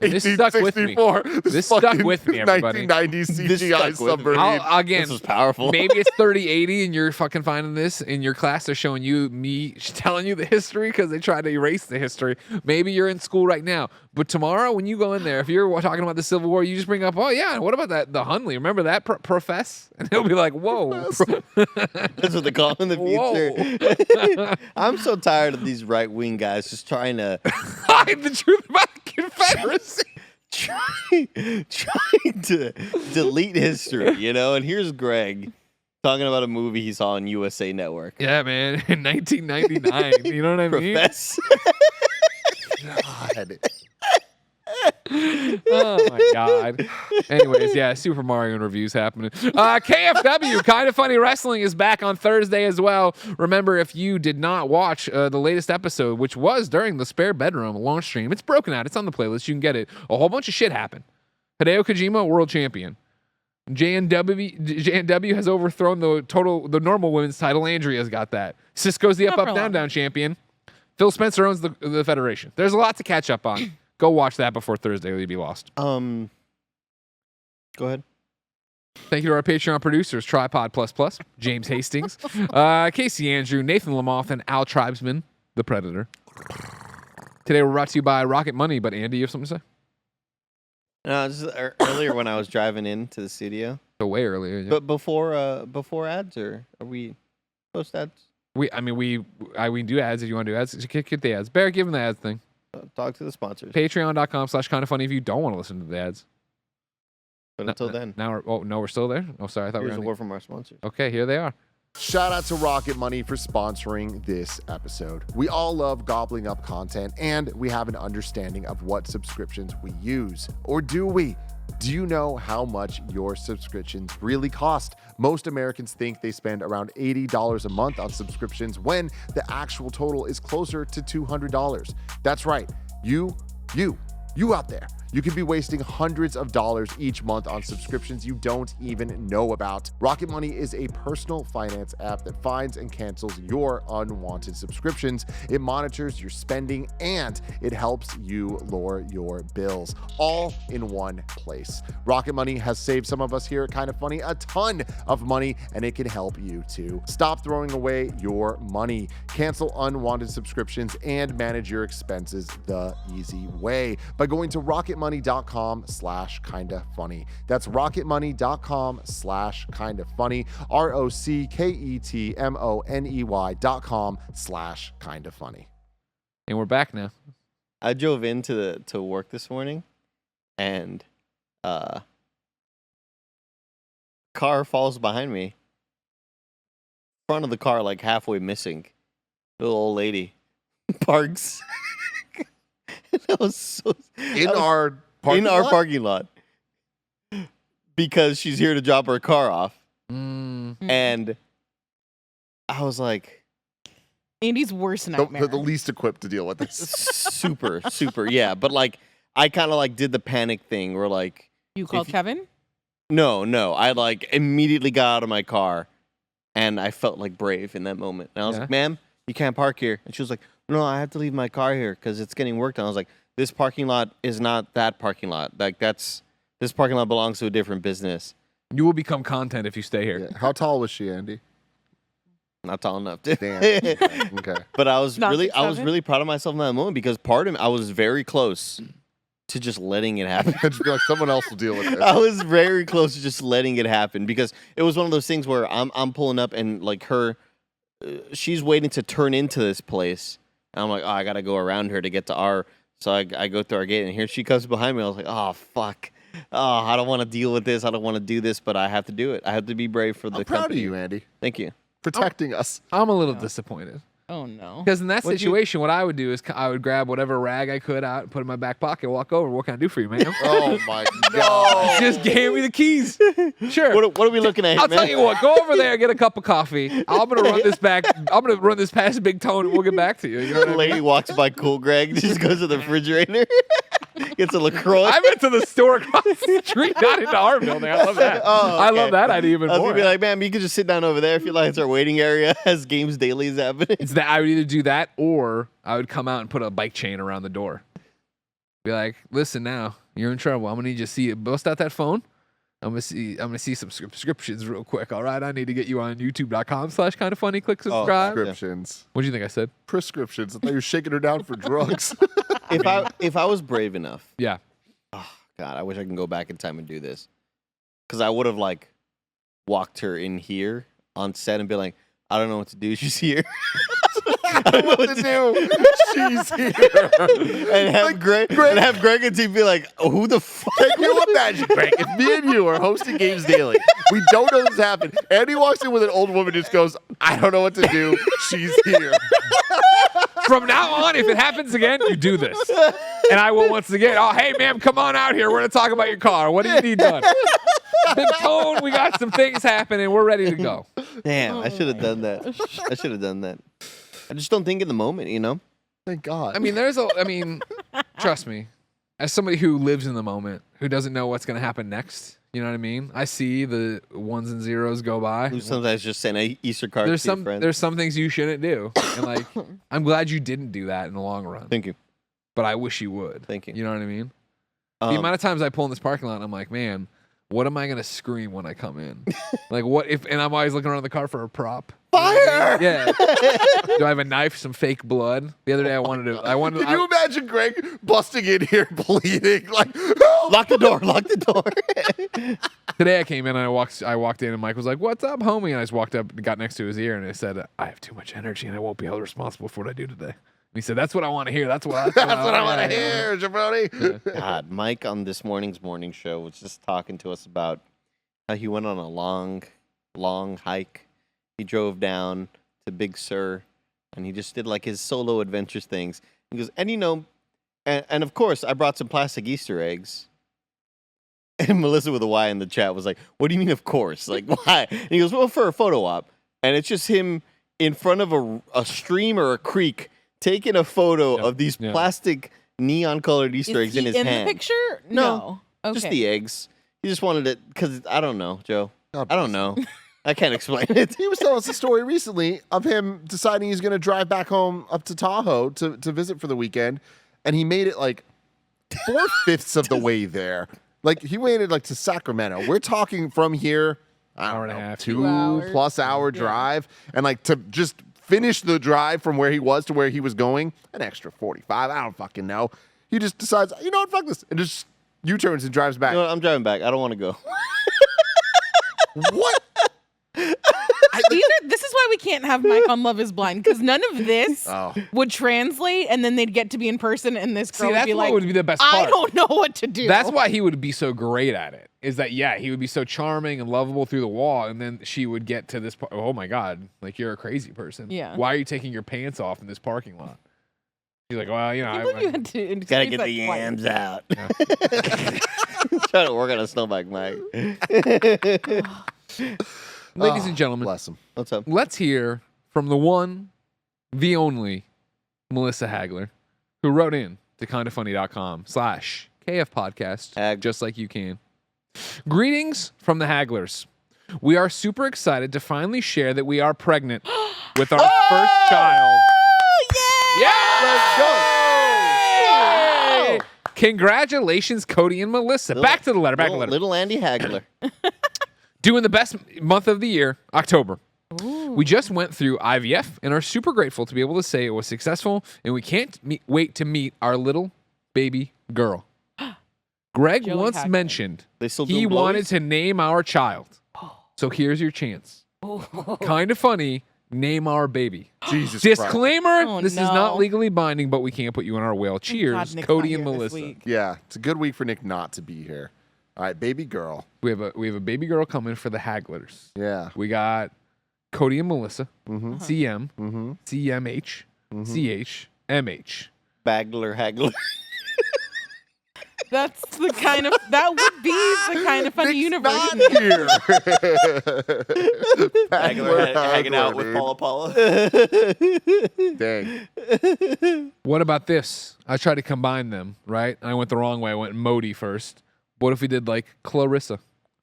This stuck with me. 1864. This stuck fucking with me, everybody. 1990 This CGI stuck with me. submarine. Again, This was powerful. maybe it's 3080 and you're fucking finding this in your class. They're showing you me telling you the history because they tried to erase the history. Maybe you're in school right now, but tomorrow when you go in there, if you're talking about the Civil War, you just bring up, oh yeah, what about the Hunley? Remember that profess? And they'll be like, whoa. That's what they call him in the future. I'm so tired of these right wing guys just trying to Hide the truth about the Confederacy. trying to delete history, you know? And here's Greg talking about a movie he saw on USA Network. Yeah, man, in 1999. You know what I mean? Profess. God. Oh my god. Anyways, yeah, Super Mario reviews happening. KFW, Kind of Funny Wrestling is back on Thursday as well. Remember, if you did not watch the latest episode, which was during the Spare Bedroom launch stream, it's broken out. It's on the playlist. You can get it. A whole bunch of shit happened. Hideo Kojima, world champion. JNW has overthrown the normal women's title. Andrea's got that. Cisco's the Not for up, long. down, down champion. Phil Spencer owns the Federation. There's a lot to catch up on. Go watch that before Thursday or you'll be lost. Go ahead. Thank you to our Patreon producers, Tripod Plus Plus, James Hastings, Casey Andrew, Nathan Lamoth, and Al Tribesman, the Predator. Today we're brought to you by Rocket Money, but Andy, you have something to say? No, just earlier when I was driving into the studio. So way earlier. Yeah. But before ads, or are we post ads? we do ads if you want to do ads. Just get the ads. Bear, give them the ads thing. Talk to the sponsors. Patreon.com/kindoffunny if you don't want to listen to the ads. But until then, Now we're still there? Oh, sorry. I thought we here's a were word from our sponsors. Okay, here they are. Shout out to Rocket Money for sponsoring this episode. We all love gobbling up content, and we have an understanding of what subscriptions we use. Or do we? Do you know how much your subscriptions really cost? Most Americans think they spend around $80 a month on subscriptions when the actual total is closer to $200. That's right. You out there. You could be wasting hundreds of dollars each month on subscriptions you don't even know about. Rocket Money is a personal finance app that finds and cancels your unwanted subscriptions. It monitors your spending and it helps you lower your bills, all in one place. Rocket Money has saved some of us here at KindaFunny a ton of money, and it can help you too. Stop throwing away your money. Cancel unwanted subscriptions and manage your expenses the easy way by going to rocketmoney.com/kindafunny. That's rocketmoney.com/kindafunny. ROCKETMONEY.com/kindafunny. And we're back now. I drove into to work this morning, and car falls behind me. Front of the car, like halfway missing. Little old lady parks. That was so In our parking lot because she's here to drop her car off, and I was like, Andy's worst nightmare. the least equipped to deal with this. super, yeah. But like, I kind of like did the panic thing where like, You called Kevin? no, I like immediately got out of my car, and I felt like brave in that moment. And I was like, "Ma'am, you can't park here." And she was like, "No, I have to leave my car here because it's getting worked on." I was like, "This parking lot is not that parking lot. Like this parking lot belongs to a different business." You will become content if you stay here. Yeah. How tall was she, Andy? Not tall enough, dude. Damn. Okay. But I was Not really 6'7"? really proud of myself in that moment because part of me, I was very close to just letting it happen. I'd just be like, someone else will deal with it. I was very close to just letting it happen because it was one of those things where I'm pulling up and like she's waiting to turn into this place. And I'm like, oh, I got to go around her to get to our. So I go through our gate, and here she comes behind me. I was like, oh, fuck. Oh, I don't want to deal with this. I don't want to do this, but I have to do it. I have to be brave for the I'm proud company. of you, Andy. Thank you. Protecting us. I'm a little disappointed. Oh, no. Because in that What'd you- situation, what I would do is I would grab whatever rag I could out, put it in my back pocket, walk over. What can I do for you, man? Oh my God. Just gave me the keys. Sure. What are we looking at, I'll man? tell you what. Go over there, get a cup of coffee. I'm gonna run this back. I'm gonna run this past Big Tone, and we'll get back to you. You know what I The mean? lady walks by Cool Greg, just goes to the refrigerator, gets a LaCroix. I went to the store across the street, not into our building. I love that. Oh, I okay. love that idea even I was more. gonna be like, man, you could just sit down over there if you like. It's our waiting area as games daily is happening. It's that I would either do that or I would come out and put a bike chain around the door. Be like, listen, now you're in trouble. I'm gonna need you to see it. Bust out that phone. I'm gonna see some subscriptions real quick. All right, I need to get you on YouTube.com/KindaFunny. Click subscribe. Prescriptions. What do you think I said? Prescriptions. I thought you were shaking her down for drugs. If I was brave enough, Yeah. oh God, I wish I can go back in time and do this, because I would have like walked her in here on set and be like, I don't know what to do. She's here. I don't know what to do. She's here. And have Greg and team be like, oh, who the fuck? Can you imagine, Greg, if me and you are hosting Games Daily, we don't know this happened, and he walks in with an old woman and just goes, I don't know what to do. She's here. From now on, if it happens again, you do this. And I will once again, oh, hey, ma'am, come on out here. We're going to talk about your car. What do you need done? Big Tone, we got some things happening. We're ready to go. Damn, I should have done that. I should have done that. I just don't think in the moment, you know? Thank God. I mean, trust me, as somebody who lives in the moment, who doesn't know what's going to happen next, you know what I mean? I see the ones and zeros go by. Who sometimes just send a Easter card There's to your friend. there's some things you shouldn't do. And like, I'm glad you didn't do that in the long run. Thank you. But I wish you would. Thank you. You know what I mean? The amount of times I pull in this parking lot, I'm like, man, what am I going to scream when I come in? Like, what if, and I'm always looking around the car for a prop. Fire! Yeah. Do I have a knife, some fake blood? The other day I wanted Can you imagine Greg busting in here bleeding? Like, help! Lock the door. Lock the door. Today I came in and I walked in and Mike was like, what's up, homie? And I just walked up and got next to his ear and I said, I have too much energy and I won't be held responsible for what I do today. And he said, that's what I want to hear. That's what I want to hear, Jabroni. God, Mike on this morning's morning show was just talking to us about how he went on a long hike he drove down to Big Sur, and he just did like his solo adventures things. He goes, and and of course, I brought some plastic Easter eggs. And Melissa with a Y in the chat was like, "What do you mean, of course? Like, why?" And he goes, "Well, for a photo op." And it's just him in front of a stream or a creek taking a photo of these plastic neon-colored Easter eggs in his hand. In the picture? No. Okay. Just the eggs. He just wanted it because I don't know, Joe. God I don't know. I can't explain it. He was telling us a story recently of him deciding he's going to drive back home up to Tahoe to visit for the weekend, and he made it like 4/5 of the way there. Like he waited like to Sacramento. We're talking from here, Hour and a half, 2+ hour drive, and like to just finish the drive from where he was to where he was going, an extra 45. I don't fucking know. He just decides, you know what, fuck this, and just U-turns and drives back. You know what? I'm driving back. I don't want to go. What? This is why we can't have Mike on Love is Blind, because none of this would translate, and then they'd get to be in person, and this girl would that's be what like, would be the best part. I don't know what to do. That's why he would be so great at it. Is that he would be so charming and lovable through the wall, and then she would get to this part. Oh my God, like you're a crazy person. Yeah. Why are you taking your pants off in this parking lot? He's like, well, you know, I can't believe you had to Gotta excuse get that the yams twice. out. Trying to work on a snowbike, Mike. Ladies and gentlemen, Bless him. What's up? let's hear from the one, the only, Melissa Hagler, who wrote in to KindaFunny.com/KF podcast, just like you can. Greetings from the Haglers. We are super excited to finally share that we are pregnant with our first child. Let's go. Yay! Congratulations, Cody and Melissa. Back to the letter. Back to the letter. Little Andy Hagler. Doing the best month of the year, October. We just went through IVF and are super grateful to be able to say it was successful, and we can't wait to meet our little baby girl. Greg Joey once Hagler. mentioned They still he doing wanted blowies? to name our child. So here's your chance. Kind of funny. Name our baby. Jesus Christ. Disclaimer: Oh, this is no. not legally binding, but we can't put you in our will. Cheers, God, Nick's Cody not and here this Melissa. week. Yeah, it's a good week for Nick not to be here. All right, baby girl. We have a baby girl coming for the Haglers. Yeah. We got Cody and Melissa. Mm-hmm. CM, Mm-hmm. CMH, CH, MH. Bagler Hagler. That would be the kind of funny universe. Not here. Hagler hanging out with Paula Paula. Dang. What about this? I tried to combine them, right? And I went the wrong way. I went Modi first. What if we did like Clarissa?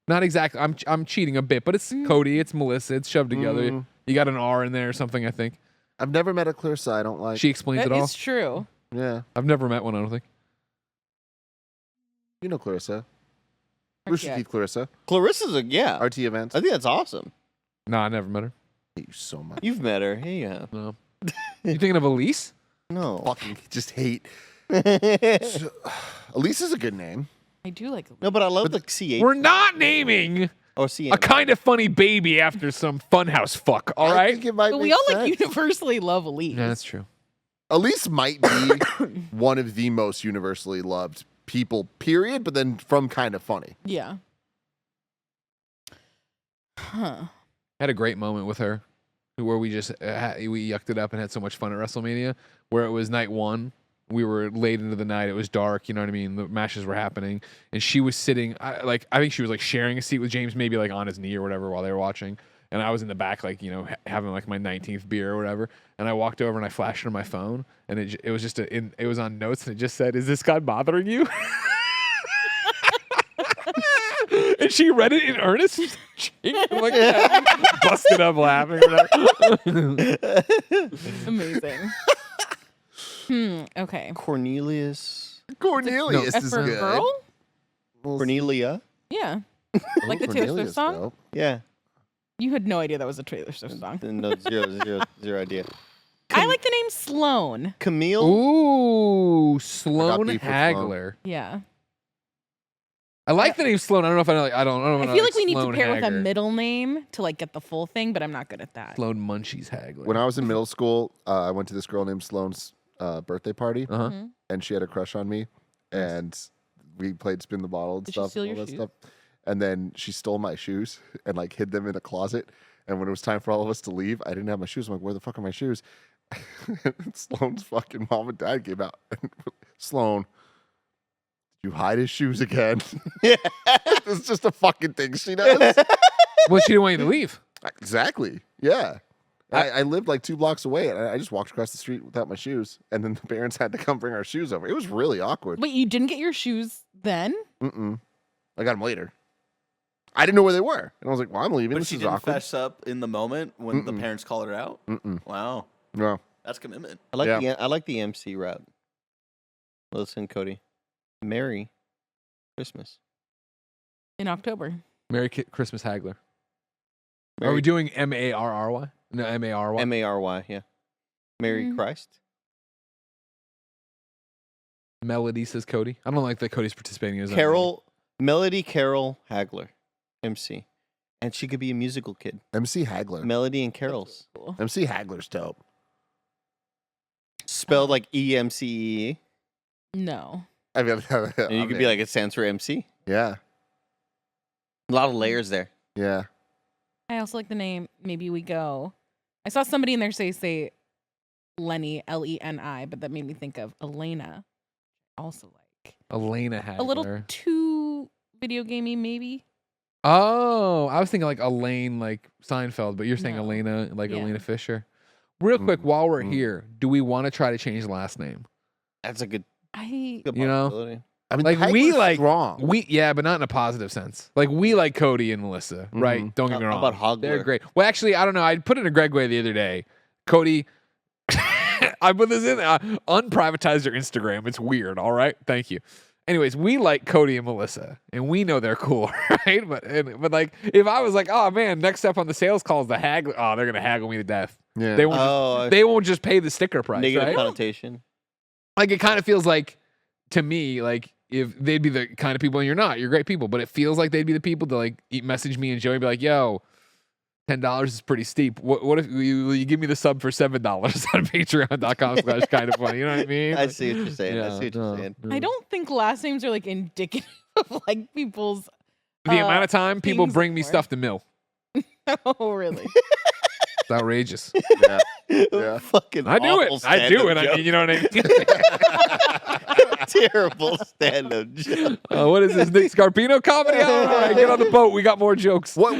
Not exactly. I'm cheating a bit, but it's Cody, it's Melissa, it's shoved together. You got an R in there or something, I think. I've never met a Clarissa I don't like. She explains That it all. is true. Yeah. I've never met one, I don't think. You know Clarissa. Rooster Yeah. Teeth Clarissa. Clarissa's yeah. RT events. I think that's awesome. No, I never met her. I hate you so much. You've met her. Yeah, you have. No. You thinking of Elise? No. Fucking just hate. Elise is a good name. I do like. No, but I love the CH. We're not naming Or CM. a kind of funny baby after some funhouse fuck, all I right? think it might But make we all sense. like universally love Elise. Yeah, that's true. Elise might be one of the most universally loved people, period, but then from Kind of Funny. Yeah. Huh. I had a great moment with her where we just we yucked it up and had so much fun at WrestleMania, where it was night one. We were late into the night. It was dark. You know what I mean? The matches were happening. And she was sitting, I think she was like sharing a seat with James, maybe like on his knee or whatever while they were watching. And I was in the back, like, you know, having like my 19th beer or whatever. And I walked over and I flashed her my phone. And it was just, it was on notes and it just said, "Is this guy bothering you?" And she read it in earnest. I'm like, busted up laughing. Amazing. Okay. Cornelius. Cornelius F is for good. girl? Cornelia. Yeah. Oh, Like the Taylor Swift Cornelius, song? though. Yeah. You had no idea that was a Taylor Swift song. No, zero idea. I like the name Sloan. Camille. Ooh, Sloan beef with Sloan. Hagler. Yeah. I like the name Sloan. I don't know if I know. I don't know. I feel like we need to Sloan pair with a Hagger. middle name to like get the full thing, but I'm not good at that. Sloan Munchies Hagler. When I was in middle school, I went to this girl named Sloane's birthday party, Uh-huh. Mhm. and she had a crush on me, and we played spin the bottle and Did she stuff, steal and all your that shoes? stuff. And then she stole my shoes and like hid them in a closet. And when it was time for all of us to leave, I didn't have my shoes. I'm like, where the fuck are my shoes? And Sloane's fucking mom and dad came out. Sloane, did you hide his shoes again? It's just a fucking thing she does. Well, she didn't want you to leave. Exactly. Yeah. I lived like 2 blocks away, and I just walked across the street without my shoes. And then the parents had to come bring our shoes over. It was really awkward. Wait, you didn't get your shoes then? Mm-mm. I got them later. I didn't know where they were. And I was like, well, I'm leaving. But This she is didn't awkward. fess up in the moment when the parents called her out? Mm-mm. Wow. No. That's commitment. I like Yeah. I like the MC route. Listen, Cody. Merry Christmas. In October. Merry Christmas, Hagler. Are Merry we doing M-A-R-R-Y? No, M-A-R-Y. M-A-R-Y, yeah. Merry Mm. Christ. Melody, says Cody. I don't like that Cody's participating as Melody Carol Hagler, MC. And she could be a musical kid. MC Hagler. Melody and Carols. Cool. MC Hagler's dope. Spelled like E-M-C-E. No. I mean, And you could be like, it stands for MC. yeah, A lot of layers there. yeah. I also like the name Maybe We Go. I saw somebody in there say Lenny, L-E-N-I, but that made me think of Elena. Also like Elena Hagler. a little too video gamey, maybe. Oh, I was thinking like Elaine, like Seinfeld, but you're saying No. Elena, like Yeah. Elena Fisher. Real quick, Mm, while we're mm. here, do we want to try to change the last name? That's a good I You know? possibility. I mean, Like, we Hagler's like- strong. Yeah, but not in a positive sense. Like we like Cody and Melissa, right? Don't get me How wrong. about Hagler? They're great. Well, actually, I don't know. I put in a Gregway the other day. Cody, I put this in. Unprivatized their Instagram. It's weird. All right, thank you. Anyways, we like Cody and Melissa, and we know they're cool, right? But like, if I was like, oh man, next step on the sales call is the haggle. Oh, they're gonna haggle me to death. Yeah. They won't. Oh, They won't just pay the sticker price, negative right? connotation. Like it kind of feels like to me, like if they'd be the kind of people, and you're not, you're great people, but it feels like they'd be the people to like message me and Joey and be like, yo, $10 is pretty steep. What if will you give me the sub for $7 on patreon.com/KindaFunny? You know what I mean? I see what you're saying. I Yeah, see what you're no, saying. no. I don't think last names are like indicative of like people's The amount of time people things bring me before. stuff to mill. oh really? It's outrageous. Yeah. Yeah. Fucking I do awful it. I do it. stand-up I mean, you know what I mean? joke. Terrible stand-up joke. What is this, Nick Scarpino comedy? All right, get on the boat. We got more jokes. What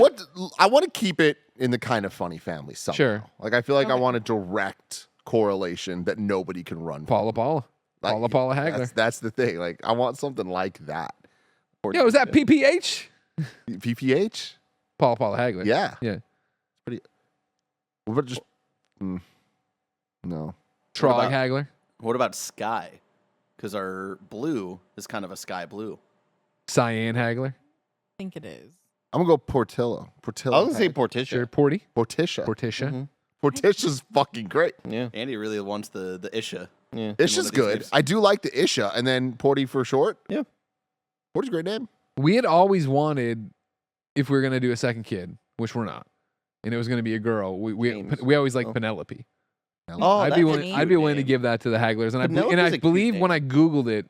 I want to keep it in the kind of funny family somehow. Sure. Like I feel like I Okay. want a direct correlation that nobody can run. from. Paula Like, Hagler. That's the thing. Like I want something like that. Yeah, was that PPH? PPH? Paula Hagler. Yeah. Yeah. What about just no. Trog about- Hagler. What about sky? Because our blue is kind of a sky blue. Cyan Hagler. I think it is. I'm gonna go Portillo. Portillo. I was gonna say Hagler. Portisha. Sure. Porty. Portisha. Portisha. Mhm. Portisha's fucking great. Yeah, Andy really wants the Isha. yeah. Isha's one of these good. names. I do like the Isha, and then Porty for short. Yeah. Porty's a great name. We had always wanted, if we were gonna do a second kid, which we're not, and it was gonna be a girl. James. We always like Oh. Penelope. Oh, I'd that's be a willing. cute I'd be willing to name. give that to the Haglers, and I Penelope's a cute believe when I name. googled it,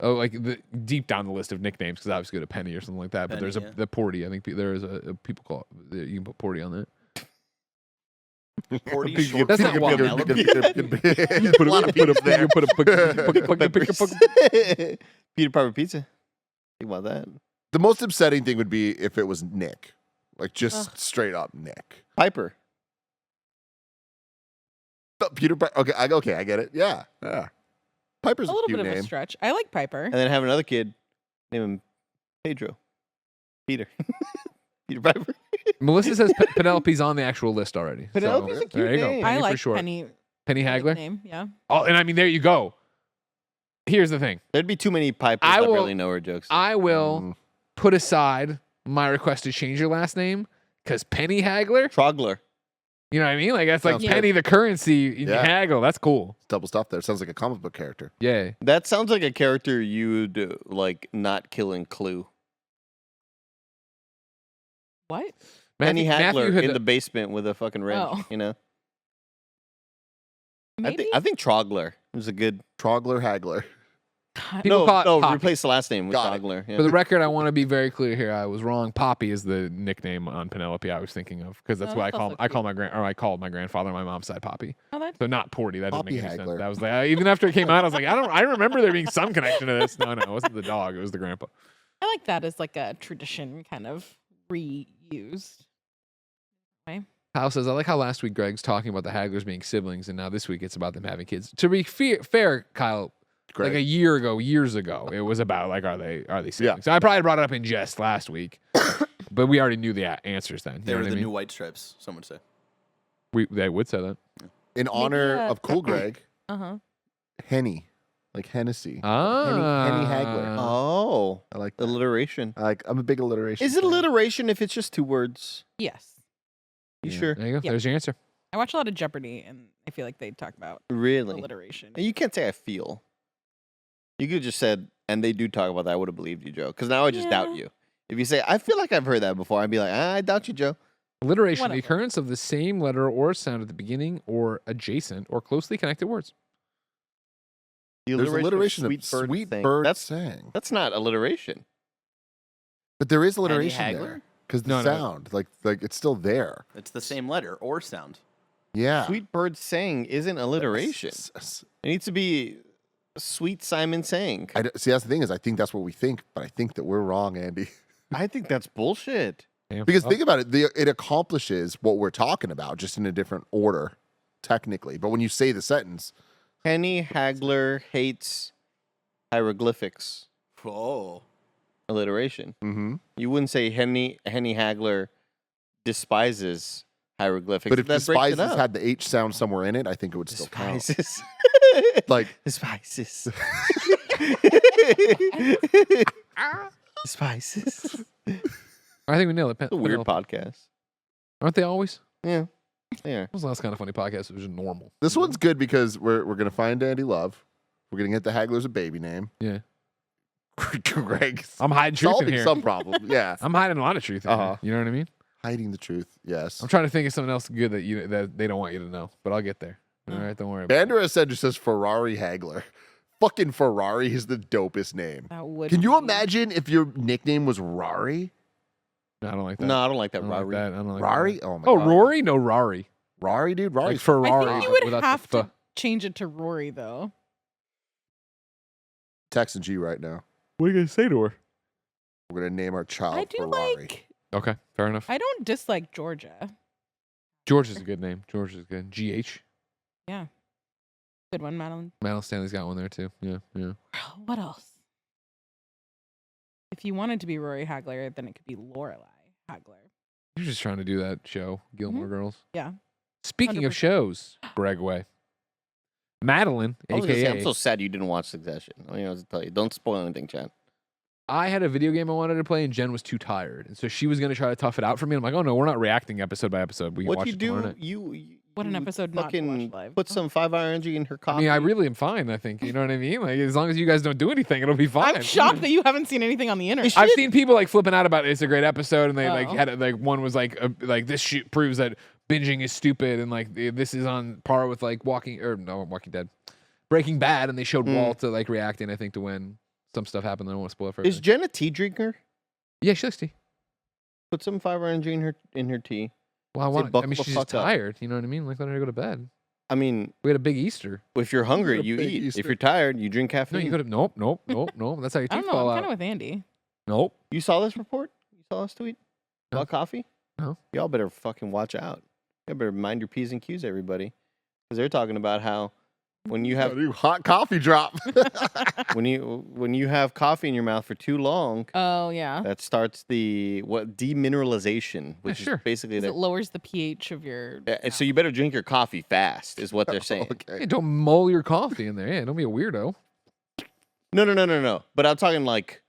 like the deep down the list of nicknames, because I was good at Penny or something like that. But Penny, there's yeah. the Porty. I think there is a people call it. You can put Porty on that. Porty Good- short That's for not wild. Penelope. A lot of people there. Peter Piper Pizza. Think about that. The most upsetting thing would be if it was Nick, like just Ugh. straight up Nick. Piper. Peter. Okay, I get it. Yeah, yeah. Piper's A a, little cute bit of name. a stretch. I like Piper. And then have another kid, name him Pedro. Peter. Peter Piper. Melissa says Penelope's on the actual list already. Penelope's so, a cute there you go. name. I Penny for like short. Penny. Penny Hagler. Name, yeah. Oh, and I mean, there you go. Here's the thing. There'd be too many Pipers I that will- really know her jokes. I will Mm. put aside my request to change your last name because Penny Hagler. Trogler. You know what I mean? Like that's like Sounds good. Penny the currency in Yeah. Haggle. That's cool. Double stuff there. Sounds like a comic book character. Yeah. That sounds like a character you'd like not killing Clue. What? Penny Hagler had in the- the basement with a fucking wrench. Oh. You know. Maybe? I think Trogler is a good. Trogler Hagler. People call it no, Poppy. replace the last name with Got it. Hagler. Yeah. For the record, I want to be very clear here. I was wrong. Poppy is the nickname on Penelope I was thinking of because that's Oh, what that's also I called my grandfather on my mom's side Poppy. Oh, that's So not Porty. That doesn't Poppy make any sense. Hagler. That was like even after it came out, I was like, I remember there being some connection to this. No, it wasn't the dog. It was the grandpa. I like that as like a tradition kind of reused. Kyle says, I like how last week Greg's talking about the Haglers being siblings, and now this week it's about them having kids. To be fair, Kyle, Greg. like years ago, it was about like, are they siblings? So I probably brought it up in jest last week, but we already knew the answers then. You They know were what the I mean? new white stripes, some would say. They would say that. In honor uh, of Cool Greg, Henny, like Hennessy. Henny Hagler. Oh, I like that. alliteration. I'm a big alliteration. Is it fan. alliteration if it's just two words? Yes. You Yeah. sure? There you go. Yeah. There's your answer. I watch a lot of Jeopardy, and I feel like they talk about Really? alliteration. You can't say I feel. You could have just said, and they do talk about that. I would have believed you, Joe. Because now I just doubt Yeah. you. If you say, I feel like I've heard that before, I'd be like, I doubt you, Joe. Alliteration, Whatever. the occurrence of the same letter or sound at the beginning or adjacent or closely connected words. The There's alliteration of sweet sweet thing. bird sang. That's not alliteration. But there is Henny alliteration Hagler? there because the No, no. sound, like it's still there. It's the same letter or sound. Yeah. Sweet bird saying isn't alliteration. It needs to be sweet Simon saying. See, that's the thing is, I think that's what we think, but I think that we're wrong, Andy. I think that's bullshit. Damn. Because Oh, think about it, it accomplishes what we're talking about, just in a different order, technically. But when you say the sentence, Henny Hagler hates hieroglyphics. Oh. Alliteration. mm-hmm. You wouldn't say Henny Hagler despises hieroglyphics. But if that breaks it despises up. had the H sound somewhere in it, I think it would still count. Despises. Like, Despises. Despises. I think we nailed it. It's a weird podcast. Aren't they always? Yeah. Yeah. What was the last kind of funny podcast? It was just normal. this one's good because we're gonna find Andy Love. We're gonna get the Hagler's a baby name. Yeah. Greg I'm hiding truth in solving here. some problem. Yeah. I'm hiding a lot of truth in Uh-huh. here. You know what I mean? Hiding the truth. Yes. I'm trying to think of something else good that they don't want you to know, but I'll get there. All right, don't worry. About it. Bandera said just says Ferrari Hagler. Fucking Ferrari is the dopest name. That would. Can you be- imagine if your nickname was Rari? No, I don't like that. No, I don't like I that, don't like Rory. that. I don't like Rari? that. Oh my Oh, god. Rory? No, Rari. Rari, dude. Like Rari's Ferrari. I think you but would without have the to change it to Rory, though. texting G right now. What are you gonna say to her? We're gonna name our child I do Ferrari. like. Okay, fair enough. I don't dislike Georgia. George is a good name. George is good. GH. Good one, Madeline. Madeline Stanley's got one there too. Yeah, yeah. What else? If you wanted to be Rory Hagler, then it could be Lorelai Hagler. You're just trying to do that show, Gilmore Girls. Yeah. Speaking of 100%. shows, Gregway. Madeline, I was gonna say, aka I'm so sad you didn't watch Succession. I mean, I was to tell you, don't spoil anything, Chad. I had a video game I wanted to play, and Jen was too tired, and so she was going to try to tough it out for me. I'm like, oh no, we're not reacting episode by episode. We can What watch you it tomorrow do? night. You What an you episode not to fucking watch live. put some 5-hour energy in her coffee. I mean, I really am fine. I think you know what I mean. Like as long as you guys don't do anything, it'll be fine. I'm shocked that you haven't seen anything on the internet. I've seen people like flipping out about it. It's a great episode, and they like Oh. had it, like one was like this shoot proves that binging is stupid, and like this is on par with like Walking Dead, Breaking Bad, and they showed Walt like reacting. I think to when some stuff happened. I don't want to spoil it for Is everybody. Jen a tea drinker? Yeah, she likes tea. Put some 5-hour energy in her tea. Well, Say, I buckle mean, the she's fuck just up. tired. You know what I mean? Like let her go to bed. I mean, We had a big Easter. if you're hungry, A you big eat. Easter. If you're tired, you drink No, caffeine. you could have. Nope. That's how your I teeth don't know. fall I'm kind out. of with Andy. Nope. You saw this report? You saw this tweet No. about coffee? No. Y'all better fucking watch out. You better mind your P's and Q's, everybody, because they're talking about how when you have hot coffee drop. when you have coffee in your mouth for too long, Oh yeah. that starts the demineralization, which sure. is basically 'Cause the. it lowers the pH of your. So you better drink your coffee fast, is what they're saying. Okay. Hey, don't mull your coffee in there. Yeah, don't be a weirdo. No. But I'm talking like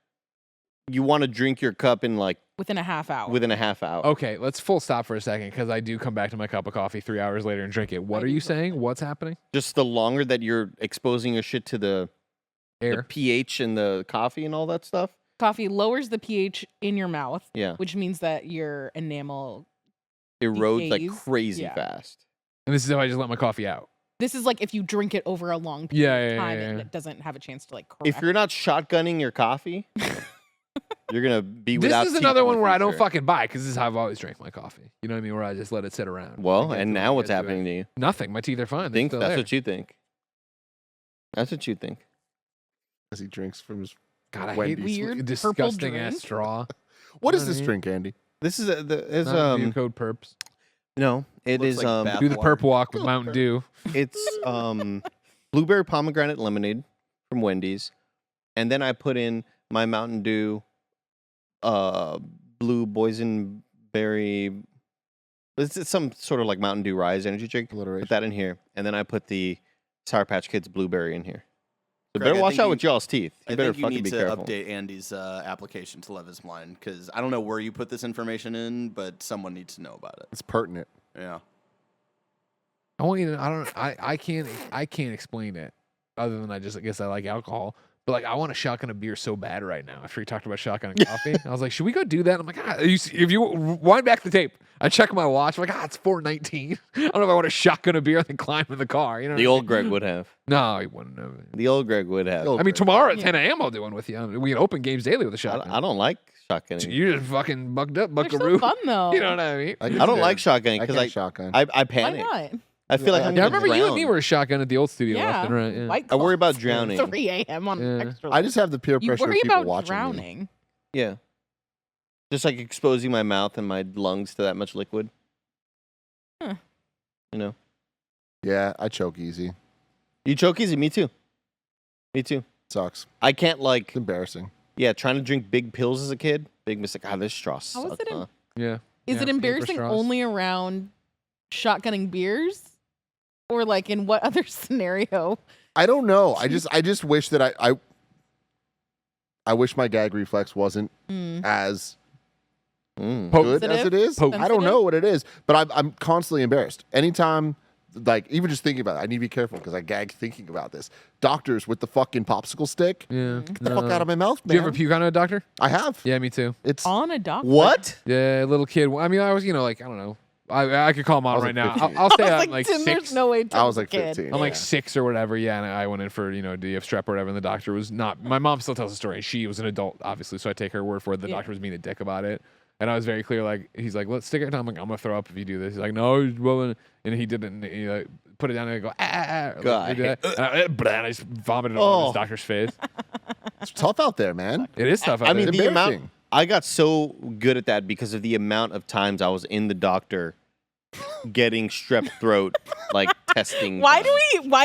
you want to drink your cup in like Within a half hour. within a half hour. Okay, let's full stop for a second because I do come back to my cup of coffee 3 hours later and drink it. What I are do you too. saying? What's happening? Just the longer that you're exposing your shit to the Air. pH and the coffee and all that stuff. Coffee lowers the pH in your mouth, Yeah. which means that your enamel. Erodes like Decays. crazy Yeah. fast. And this is how I just let my coffee out. This is like if you drink it over a long period of time and it doesn't have a chance to like correct. If you're not shotgunning your coffee, you're gonna be without. This is teeth another in one the where I don't future. fucking buy because this is how I've always drank my coffee. You know what I mean? Where I just let it sit around. Well, I get and to it, now I what's get to it. happening to you? Nothing. My teeth are fine. They're Think still that's there. what you think. That's what you think. As he drinks from his. God, I Wendy's. hate Weird disgusting ass drink. straw. What is know this what I mean? drink, Andy? This is is Not beer code perps. no, it Looks is like bath Do the water. perp walk with Mountain Dew. it's blueberry pomegranate lemonade from Wendy's, and then I put in my Mountain Dew, blue boysenberry. It's some sort of like Mountain Dew Rise energy drink. Put Alliteration. that in here, and then I put the Sour Patch Kids blueberry in here. So Greg, better I watch think out you- with y'all's teeth. You I better think you fucking need be to careful. update Andy's application to Levis Blind because I don't know where you put this information in, but someone needs to know about it. It's pertinent. Yeah. I want you to. I can't explain it other than I guess I like alcohol. But like I want a shotgun of beer so bad right now. After we talked about shotgun and coffee, I was like, should we go do that? I'm like, if you wind back the tape, I check my watch. I'm like, it's 4:19. I don't know if I want a shotgun of beer and then climb in the car. You know, The what I old mean? Greg would have. No, he wouldn't have. The old Greg would have. The old- I mean, tomorrow at Yeah. 10 a.m. I'll do one with you. We can open games daily with a shotgun. I don't like shotgunning. You just fucking bucked up, They're buckaroo. so fun though. You know what I mean? I don't like shotgunning because because shotgun. I Why panic. not? I feel like Yeah, I'm Yeah, I gonna remember you and me drown. were a shotgun at the old studio Yeah. left and right. Yeah. White I worry about Claws. drowning. 3 a.m. on Yeah. extra. I just have the peer you pressure of worry people about watching me. drowning. Yeah. Just like exposing my mouth and my lungs to that much liquid. Huh. You know. Yeah, I choke easy. You choke easy, me too. Me too. Sucks. I can't like It's embarrassing. trying to drink big pills as a kid. Big mistake. Ah, this straw How is sucks, it huh? Yeah. Is Yeah, it paper embarrassing straws. only around shotgunning beers? Or like in what other scenario? I don't know. I just wish that I wish my gag reflex wasn't as Mm. good as Sensitive? it is. Poke. I don't know what it is, but I'm constantly embarrassed. Anytime, like even just thinking about it, I need to be careful because I gag thinking about this. Doctors with the fucking popsicle stick. Yeah. Get the fuck out of my mouth, Do you man. ever puke on a doctor? I have. Yeah, me too. It's On a dock? What? Yeah, little kid. I mean, I was, like, I don't know. I could call him I on was right like now. 15. I'll say I was I'm like, like Tim, 6. there's no way Tim's I was like a kid. 15. I'm like Yeah. 6 or whatever. Yeah, and I went in for, do you have strep or whatever? And the doctor was not. My mom still tells the story. She was an adult, obviously, so I take her word for it. The Yeah. doctor was being a dick about it. And I was very clear, like, he's like, let's stick it. I'm like, I'm going to throw up if you do this. He's like, no, well, and he didn't. He like, put it down and I go, ah. God, Like, do that. And I just vomited all over his doctor's face. It's tough out there, man. It is tough out I mean, there. the amount. embarrassing. I got so good at that because of the amount of times I was in the doctor getting strep throat, like testing. Why done.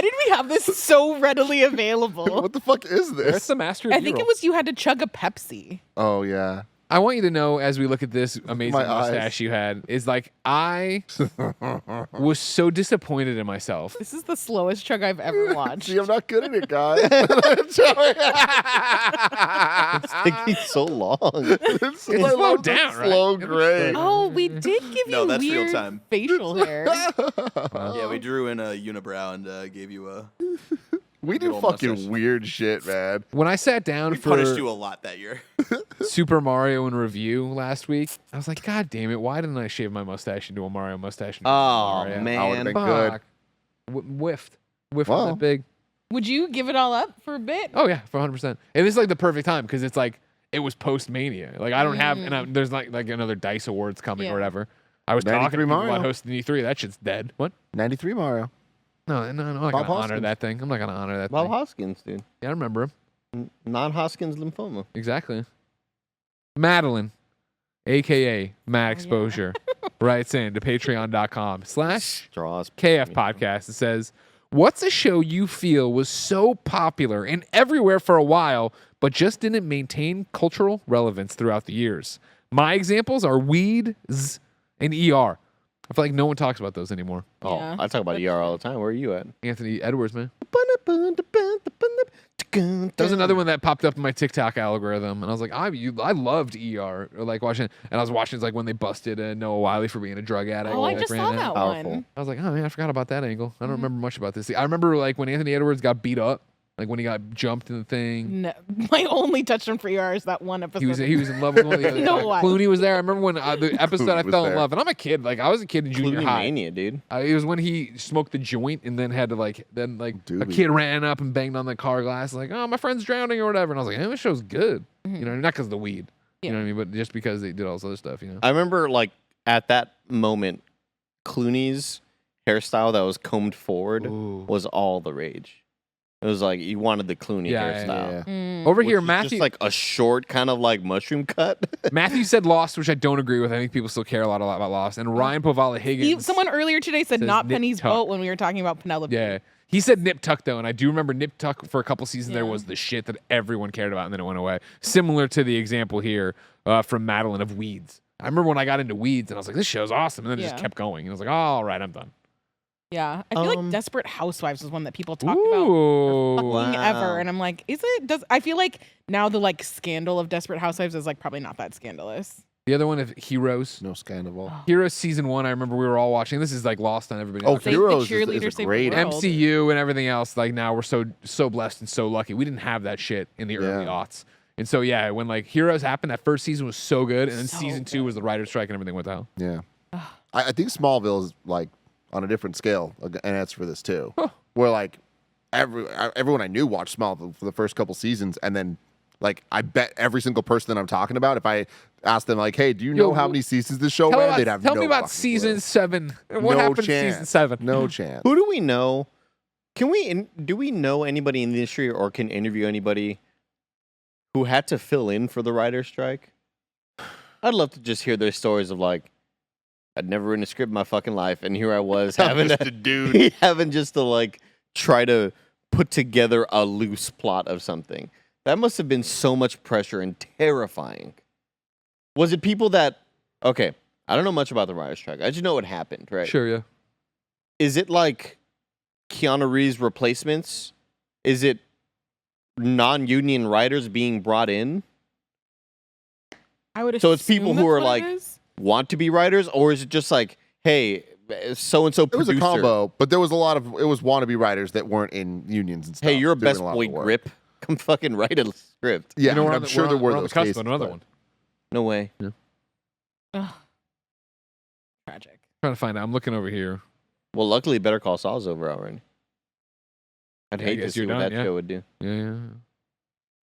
did we have this so readily available? What the fuck is That's this? the master of I think it was you had to chug a Pepsi. Oh yeah. I want you to know, as we look at this amazing My eyes. mustache you had, is like I was so disappointed in myself. This is the slowest chug I've ever watched. See, I'm not good at it, guys. It's taking so long. It's slowed down, right? Slow It was grade. Oh, we did give No, you that's real weird time. facial hair. Yeah, we drew in a unibrow and gave you a. We Good do old fucking mustache. weird shit, man. When I sat down We for punished you a lot that year. Super Mario in review last week, I was like, God damn it! Why didn't I shave my mustache into a Mario mustache? into a Oh Mario? man. been good. Fuck. Whiffed Wow. that big. Would you give it all up for a bit? Oh yeah, for 100%. And this is like the perfect time because it's like it was post Mania. Like I don't have, and there's like another Dice Awards coming Yeah. or whatever. I was 93 talking to people Mario. about hosting E3. That shit's dead. What? 93 Mario. No, I'm not Bob gonna honor Hoskins. that thing. I'm not gonna honor that Bob thing. Hoskins, dude. Yeah, I remember him. Non-Hoskins lymphoma. Exactly. Madeline, aka Mad Exposure, writes in to patreon.com/KF Straws. podcast. It says, what's a show you feel was so popular and everywhere for a while, but just didn't maintain cultural relevance throughout the years? My examples are Weeds and ER. I feel like no one talks about those anymore. Oh, Yeah, I talk about ER all the time. Where are you at? Anthony Edwards, man. That was another one that popped up in my TikTok algorithm, and I was like, I loved ER, or like watching, and I was watching like when they busted Noah Wiley for being a drug addict. Oh, I like, just ran saw out. that Powerful. one. I was like, oh man, I forgot about that angle. I don't remember much about this. I remember like when Anthony Edwards got beat up Like when he got jumped in the thing. No, my only touchdown for ER is that one episode. He was in love with one of the other. No way. Clooney was there. I remember when the episode I Clooney was fell in there. love, and I'm a kid. Like I was a kid in junior Clooney high. mania, dude. It was when he smoked the joint and then had to a Doobie. kid ran up and banged on the car glass like, oh, my friend's drowning or whatever. And I was like, hey, this show's good. You know, not because of the weed. You know what I mean? But just because they did all this other stuff, you know. I remember like at that moment, Clooney's hairstyle that was combed forward Ooh. was all the rage. It was like you wanted the Clooney Yeah, hairstyle. Yeah. Over Which here, is Matthew. just like a short kind of like mushroom cut. Matthew said Lost, which I don't agree with. I think people still care a lot about Lost. And Ryan Povala Higgins. Someone earlier today said says not Nip Penny's Tuck. boat when we were talking about Penelope. Yeah. He said Nip Tuck, though. And I do remember Nip Tuck for a couple seasons there was the shit that everyone cared about, and then it went away. Similar to the example here from Madeline of Weeds. I remember when I got into Weeds, and I was like, this show's awesome. And then it just Yeah. kept going. And I was like, oh, all right, I'm done. Yeah. I feel like Desperate Housewives is one that people talked about Ooh. fucking Wow. ever. And I'm like, is it? I feel like now the like scandal of Desperate Housewives is like probably not that scandalous. The other one of Heroes. No scandal. Heroes season 1, I remember we were all watching. This is like lost on everybody. Oh, else. Save the Heroes cheerleader, is save the a great world. MCU and everything else. Like now we're so blessed and so lucky. We didn't have that shit in the early Yeah. aughts. And so yeah, when like Heroes happened, that first season was so good, and then So season 2 good. was the writer's strike and everything went to hell. Yeah. I think Smallville is like on a different scale, and that's for this too. Where like everyone I knew watched Smallville for the first couple seasons, and then like I bet every single person that I'm talking about, if I asked them like, "Hey, do you know how many seasons this show ran?" They'd have Tell no me about fucking season clue. 7. What No happened in chance. season 7? No chance. Who do we know? Do we know anybody in the industry or can interview anybody who had to fill in for the writer's strike? I'd love to just hear their stories of like, I'd never written a script in my fucking life, and here I was having Just a dude. having just to like try to put together a loose plot of something. That must have been so much pressure and terrifying. Was it people that? Okay, I don't know much about the writer's strike. I just know it happened, right? Sure, yeah. Is it like Keanu Reeves replacements? Is it non-union writers being brought in? I would So it's people assume who that's are what like it is. want to be writers, or is it just like, hey, so and so It was producer? a combo, but there was a lot of it was wannabe writers that weren't in unions and stuff. Hey, you're a doing best lot of boy the work. grip. Come fucking write a script. Yeah, You know, we're on I'm the- sure we're there on- were we're on the those cusp cases. of another but- one. No way. Ugh. Tragic. Trying to find out. I'm looking over here. Well, luckily, Better Call Saul's over already. I'd Yeah, I hate to guess see you're what done, that yeah. show would do.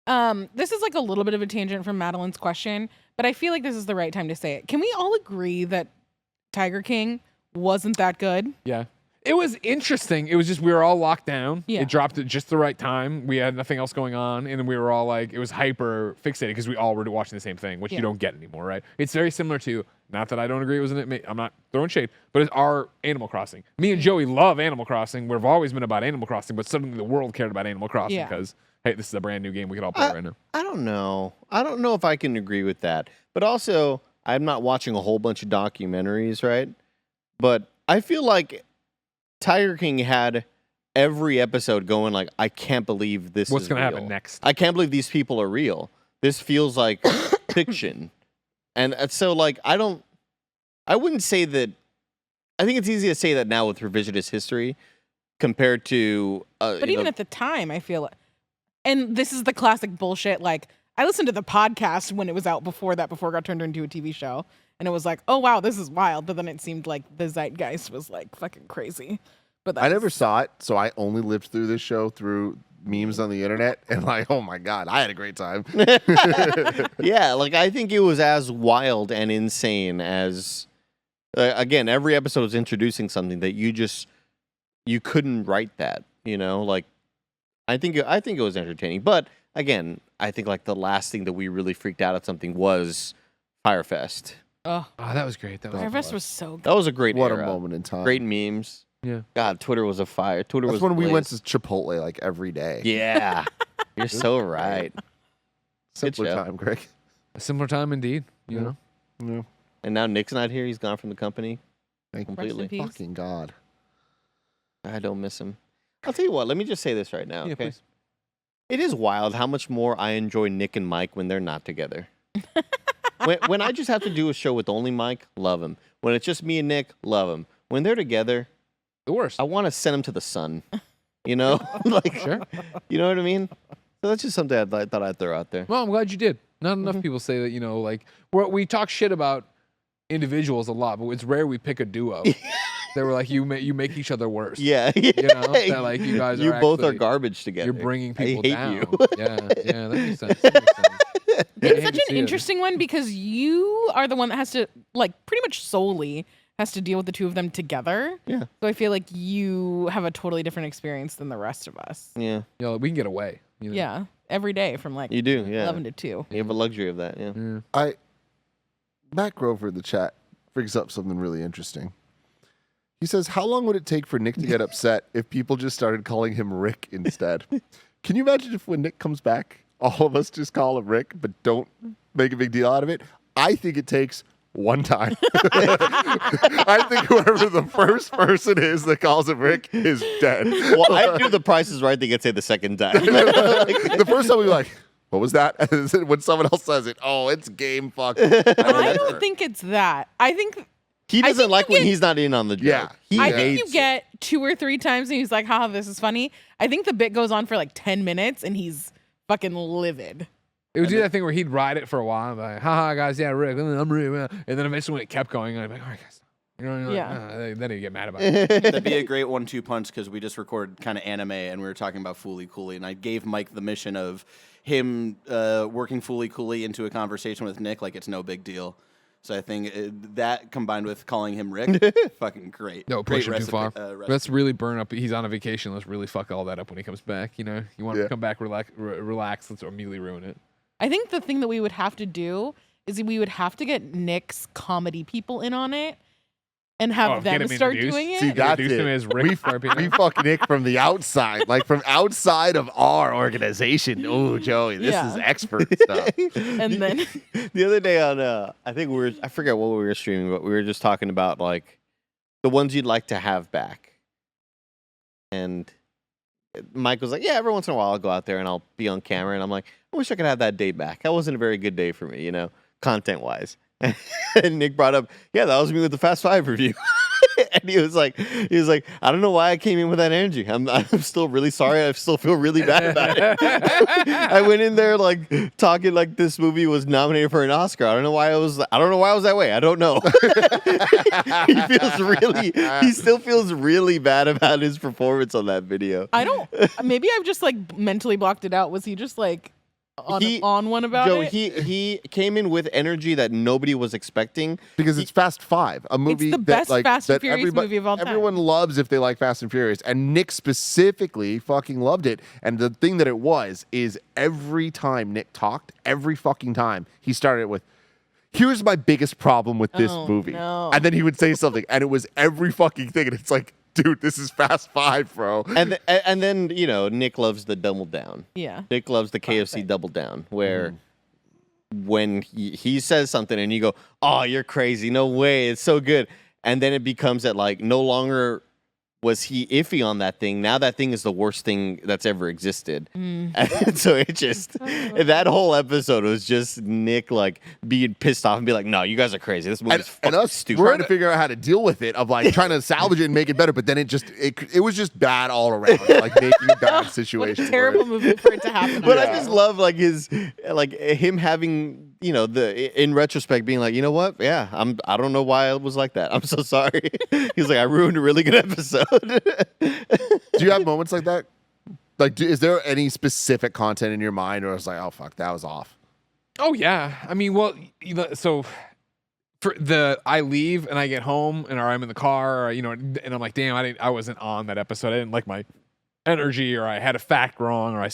Yeah. This is like a little bit of a tangent from Madeline's question, but I feel like this is the right time to say it. Can we all agree that Tiger King wasn't that good? Yeah. It was interesting. It was just we were all locked down. Yeah. It dropped at just the right time. We had nothing else going on, and then we were all like, it was hyper fixated because we all were watching the same thing, which Yeah. you don't get anymore, right? It's very similar to, not that I don't agree it was in it. I'm not throwing shade, but it's our Animal Crossing. Me and Joey love Animal Crossing. We've always been about Animal Crossing, but suddenly the world cared about Animal Crossing Yeah. because hey, this is a brand new game we could all play right now. I don't know. I don't know if I can agree with that. But also, I'm not watching a whole bunch of documentaries, right? But I feel like Tiger King had every episode going like, I can't believe this What's is going to real. happen next? I can't believe these people are real. This feels like fiction. And so like I wouldn't say that. I think it's easy to say that now with revisionist history compared to But even at the time, I feel and this is the classic bullshit. Like, I listened to the podcast when it was out before it got turned into a TV show. And it was like, oh, wow, this is wild. But then it seemed like the zeitgeist was like fucking crazy. But I never saw it, so I only lived through this show through memes on the internet, and like, oh my god, I had a great time. Yeah, like I think it was as wild and insane as again, every episode was introducing something that you couldn't write that, you know? Like I think it was entertaining. But again, I think like the last thing that we really freaked out at something was Firefest. Oh, Oh, that was great. That was Firefest was so good. That was a great What a era. moment in time. Great memes. Yeah. God, Twitter was a fire. Twitter That's was when we went to ablaze. Chipotle like every day. Yeah. You're so right. Simpler show. time, Greg. a similar time indeed. You know? Yeah. And now Nick's not here. He's gone from the company Thank you. Rest in completely. peace. Fucking god. I don't miss him. I'll tell you what. Let me just say this right now. Yeah, Okay. please. It is wild how much more I enjoy Nick and Mike when they're not together. when I just have to do a show with only Mike, love him. When it's just me and Nick, love him. When they're together, The worst. I want to send them to the sun. You know, like, Sure. you know what I mean? So that's just something I thought I'd throw out there. Well, I'm glad you did. Not enough people say that, like we talk shit about individuals a lot, but it's rare we pick a duo. They were like, you make each other worse. Yeah, That like you guys you are both are actually- garbage together. You're bringing people I hate down. you. Yeah, that makes sense. That makes sense. I hate It's to such see an it. interesting one because you are the one that has to, like, pretty much solely has to deal with the two of them together. Yeah. So I feel like you have a totally different experience than the rest of us. Yeah, We can get away. Yeah. Every day from like you do. Yeah, 11 to 2. you have a luxury of that. Yeah. Matt Grover in the chat brings up something really interesting. He says, how long would it take for Nick to get upset if people just started calling him Rick instead? Can you imagine if when Nick comes back, all of us just call him Rick, but don't make a big deal out of it? I think it takes one time. I think whoever the first person is that calls him Rick is dead. Well, I do the Price is Right thing. I'd say the second time. The first time we were like, what was that? And then when someone else says it, oh, it's game fuck. I don't think it's that. I think He I doesn't think like you when get- he's not in on the joke. Yeah. He I hates think you it. get 2 or 3 times and he's like, haha, this is funny. I think the bit goes on for like 10 minutes and he's fucking livid. It would do that thing where he'd ride it for a while, and be like, haha, guys, yeah, Rick, I'm Rick. And then eventually when it kept going, I'd be like, all right, guys. Then he'd get mad about it. That'd be a great 1-2 punch because we just recorded kind of anime and we were talking about Fooly Cooley, and I gave Mike the mission of him working Fooly Cooley into a conversation with Nick like it's no big deal. So I think that combined with calling him Rick, fucking great. No, Great push him too far. recipe. Let's really burn up. He's on a vacation. Let's really fuck all that up when he comes back. You want him Yeah. to come back, relax. Let's immediately ruin it. I think the thing that we would have to do is we would have to get Nick's comedy people in on it and have get them him start introduced? doing it. See, that's Introduce him it. as Rick for our people. We fuck Nick from the outside, like from outside of our organization. Oh, Joey, this Yeah. is expert stuff. and then The other day on, I forget what we were streaming, but we were just talking about like the ones you'd like to have back. And Mike was like, yeah, every once in a while I'll go out there and I'll be on camera. And I'm like, I wish I could have that day back. That wasn't a very good day for me, content wise. And Nick brought up, yeah, that was me with the Fast Five review. And he was like, I don't know why I came in with that energy. I'm still really sorry. I still feel really bad about it. I went in there like talking like this movie was nominated for an Oscar. I don't know why I was that way. I don't know. He still feels really bad about his performance on that video. I don't, maybe I've just like mentally blocked it out. Was he just like on one about Joe, it? he came in with energy that nobody was expecting. Because it's Fast Five, a movie the best Fast and that Furious movie of all time. Everyone loves if they like Fast and Furious, and Nick specifically fucking loved it. And the thing that it was is every time Nick talked, every fucking time he started it with, "Here's my biggest problem with this Oh, movie," no. and then he would say something, and it was every fucking thing, and it's like, dude, this is Fast Five, bro. And then Nick loves the double down. Yeah. Nick loves the KFC double down, where when he says something and you go, "Oh, you're crazy! No way! It's so good!" And then it becomes that like no longer was he iffy on that thing. Now that thing is the worst thing that's ever existed. And so it just that whole episode was just Nick like being pissed off and be like, "No, you guys are crazy. This movie's fucking and us stupid." trying to figure out how to deal with it, of like trying to salvage it and make it better, but then it was just bad all around, like making a bad What situation. a terrible worse. movie for it to happen. But on. I just love like him having in retrospect being like, you know what? Yeah, I don't know why I was like that. I'm so sorry. He's like, I ruined a really good episode. Do you have moments like that? Like, is there any specific content in your mind, or it's like, oh fuck, that was off? Oh yeah, I mean, well, so for I leave and I get home and or I'm in the car, or, and I'm like, damn, I wasn't on that episode. I didn't like my energy, or I had a fact wrong, or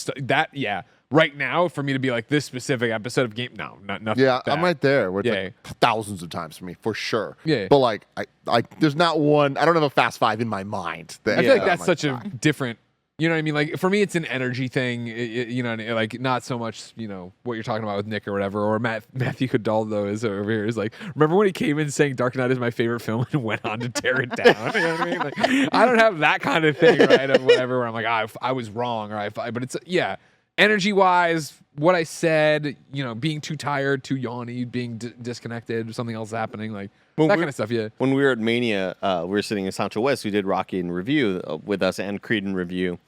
yeah. Right now, for me to be like this specific episode of game, no, nothing. Yeah, like that. I'm right there. Where it's Yeah. like thousands of times for me, for sure. Yeah. But like, I there's not one. I don't have a Fast Five in my mind. I feel like I'm that's such a fuck. different. You know what I mean? Like for me, it's an energy thing. Like not so much. What you're talking about with Nick or whatever, or Matthew Cadaldo is over here. Is like, remember when he came in saying Dark Knight is my favorite film and went on to tear it down? You know what I mean? Like, I don't have that kind of thing, right? Of whatever, where I'm like, I was wrong, or but it's energy wise, what I said, being too tired, too yawny, being disconnected, something else happening, like that kind of stuff. Yeah. When we were at Mania, we were sitting in Sancho West, who did Rocky in review with us and Creed in review.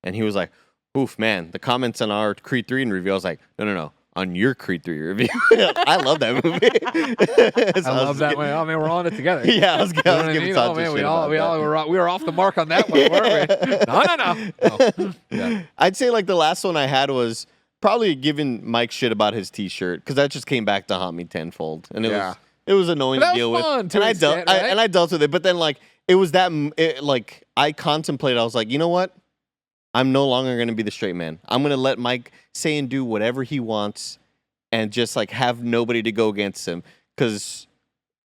And he was like, oof, man, the comments on our Creed 3 review, I was like, no, on your Creed 3 review. I love that movie. I love that way. Oh man, we're on it together. Yeah, I was You know what I giving mean? Sancho Oh man, shit about that. we were off the mark on that one, weren't we? No. Yeah. I'd say like the last one I had was probably giving Mike shit about his T-shirt because that just came back to haunt me tenfold, and it was annoying But that to deal was with. fun to And an extent, right? I dealt with it, but then like it was that like I contemplated. I was like, you know what? I'm no longer going to be the straight man. I'm going to let Mike say and do whatever he wants, and just like have nobody to go against him because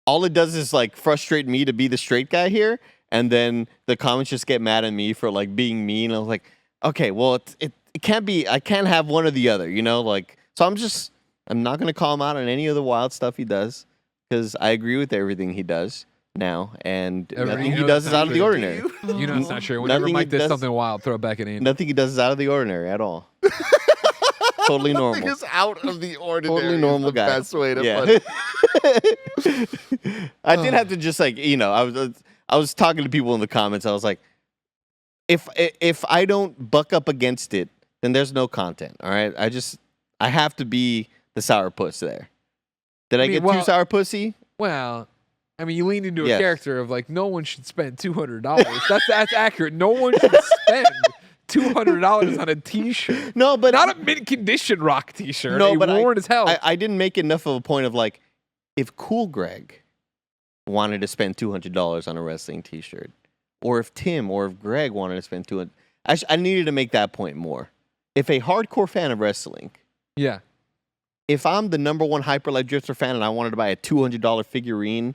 all it does is like frustrate me to be the straight guy here, and then the comments just get mad at me for like being mean. I was like, okay, well it can't be. I can't have one or the other, you know. Like so, I'm not gonna call him out on any of the wild stuff he does because I agree with everything he does now, and nothing he does is out of the ordinary. You know it's not true. Whenever Nothing Mike he does does- something wild, throw it back at Andy. Nothing he does is out of the ordinary at all. Totally Nothing normal. is out of the ordinary. Totally is normal the guy. best way to Yeah. put it. I did have to just like I was talking to people in the comments. I was like, if I don't buck up against it, then there's no content. All right, I have to be the sourpuss there. Did I mean, get well- too sour pussy? Well, I mean, you leaned into a Yes. character of like no one should spend $200. That's accurate. No one should spend $200 on a T-shirt. No, but Not a mint condition rock T-shirt. No, but worn as hell. I didn't make enough of a point of like, if Cool Greg wanted to spend $200 on a wrestling T-shirt, or if Tim or if Greg wanted to spend $200, I needed to make that point more. If a hardcore fan of wrestling, yeah. if I'm the number one Hyperlight Drifter fan and I wanted to buy a $200 figurine,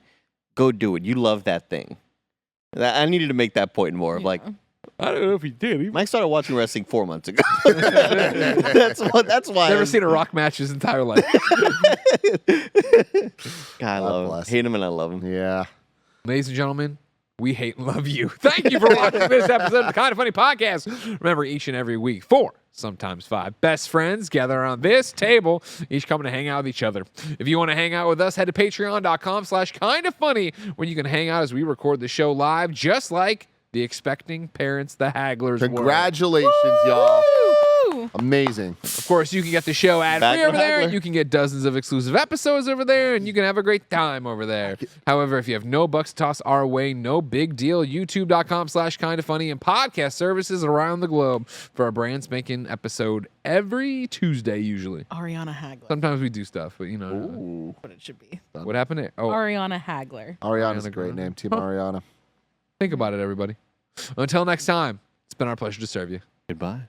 go do it. You love that thing. I needed to make that point more of like, I don't know if he did. Mike started watching wrestling 4 months ago. That's why. Never seen a rock match his entire life. God, I love bless. him. Hate him and I love him. Yeah. Ladies and gentlemen, we hate and love you. Thank you for watching this episode of the Kind of Funny podcast. Remember, each and every week, 4, sometimes 5 best friends gather around this table, each coming to hang out with each other. If you want to hang out with us, head to patreon.com/kindafunny, where you can hang out as we record the show live, just like the expecting parents, the Haglers were. Congratulations, y'all. Woo! Amazing. Of course, you can get the show ad-free Back over with there. Hagler. You can get dozens of exclusive episodes over there, and you can have a great time over there. However, if you have no bucks to toss our way, no big deal. YouTube.com/kindafunny and podcast services around the globe for our brand spanking episode every Tuesday, usually. Ariana Hagler. Sometimes we do stuff, but you know. Ooh. What it should be. What happened there? Oh, Ariana Hagler. Ariana's a Ariana great Grande. name. Team Huh. Ariana. think about it, everybody. Until next time, it's been our pleasure to serve you. Goodbye.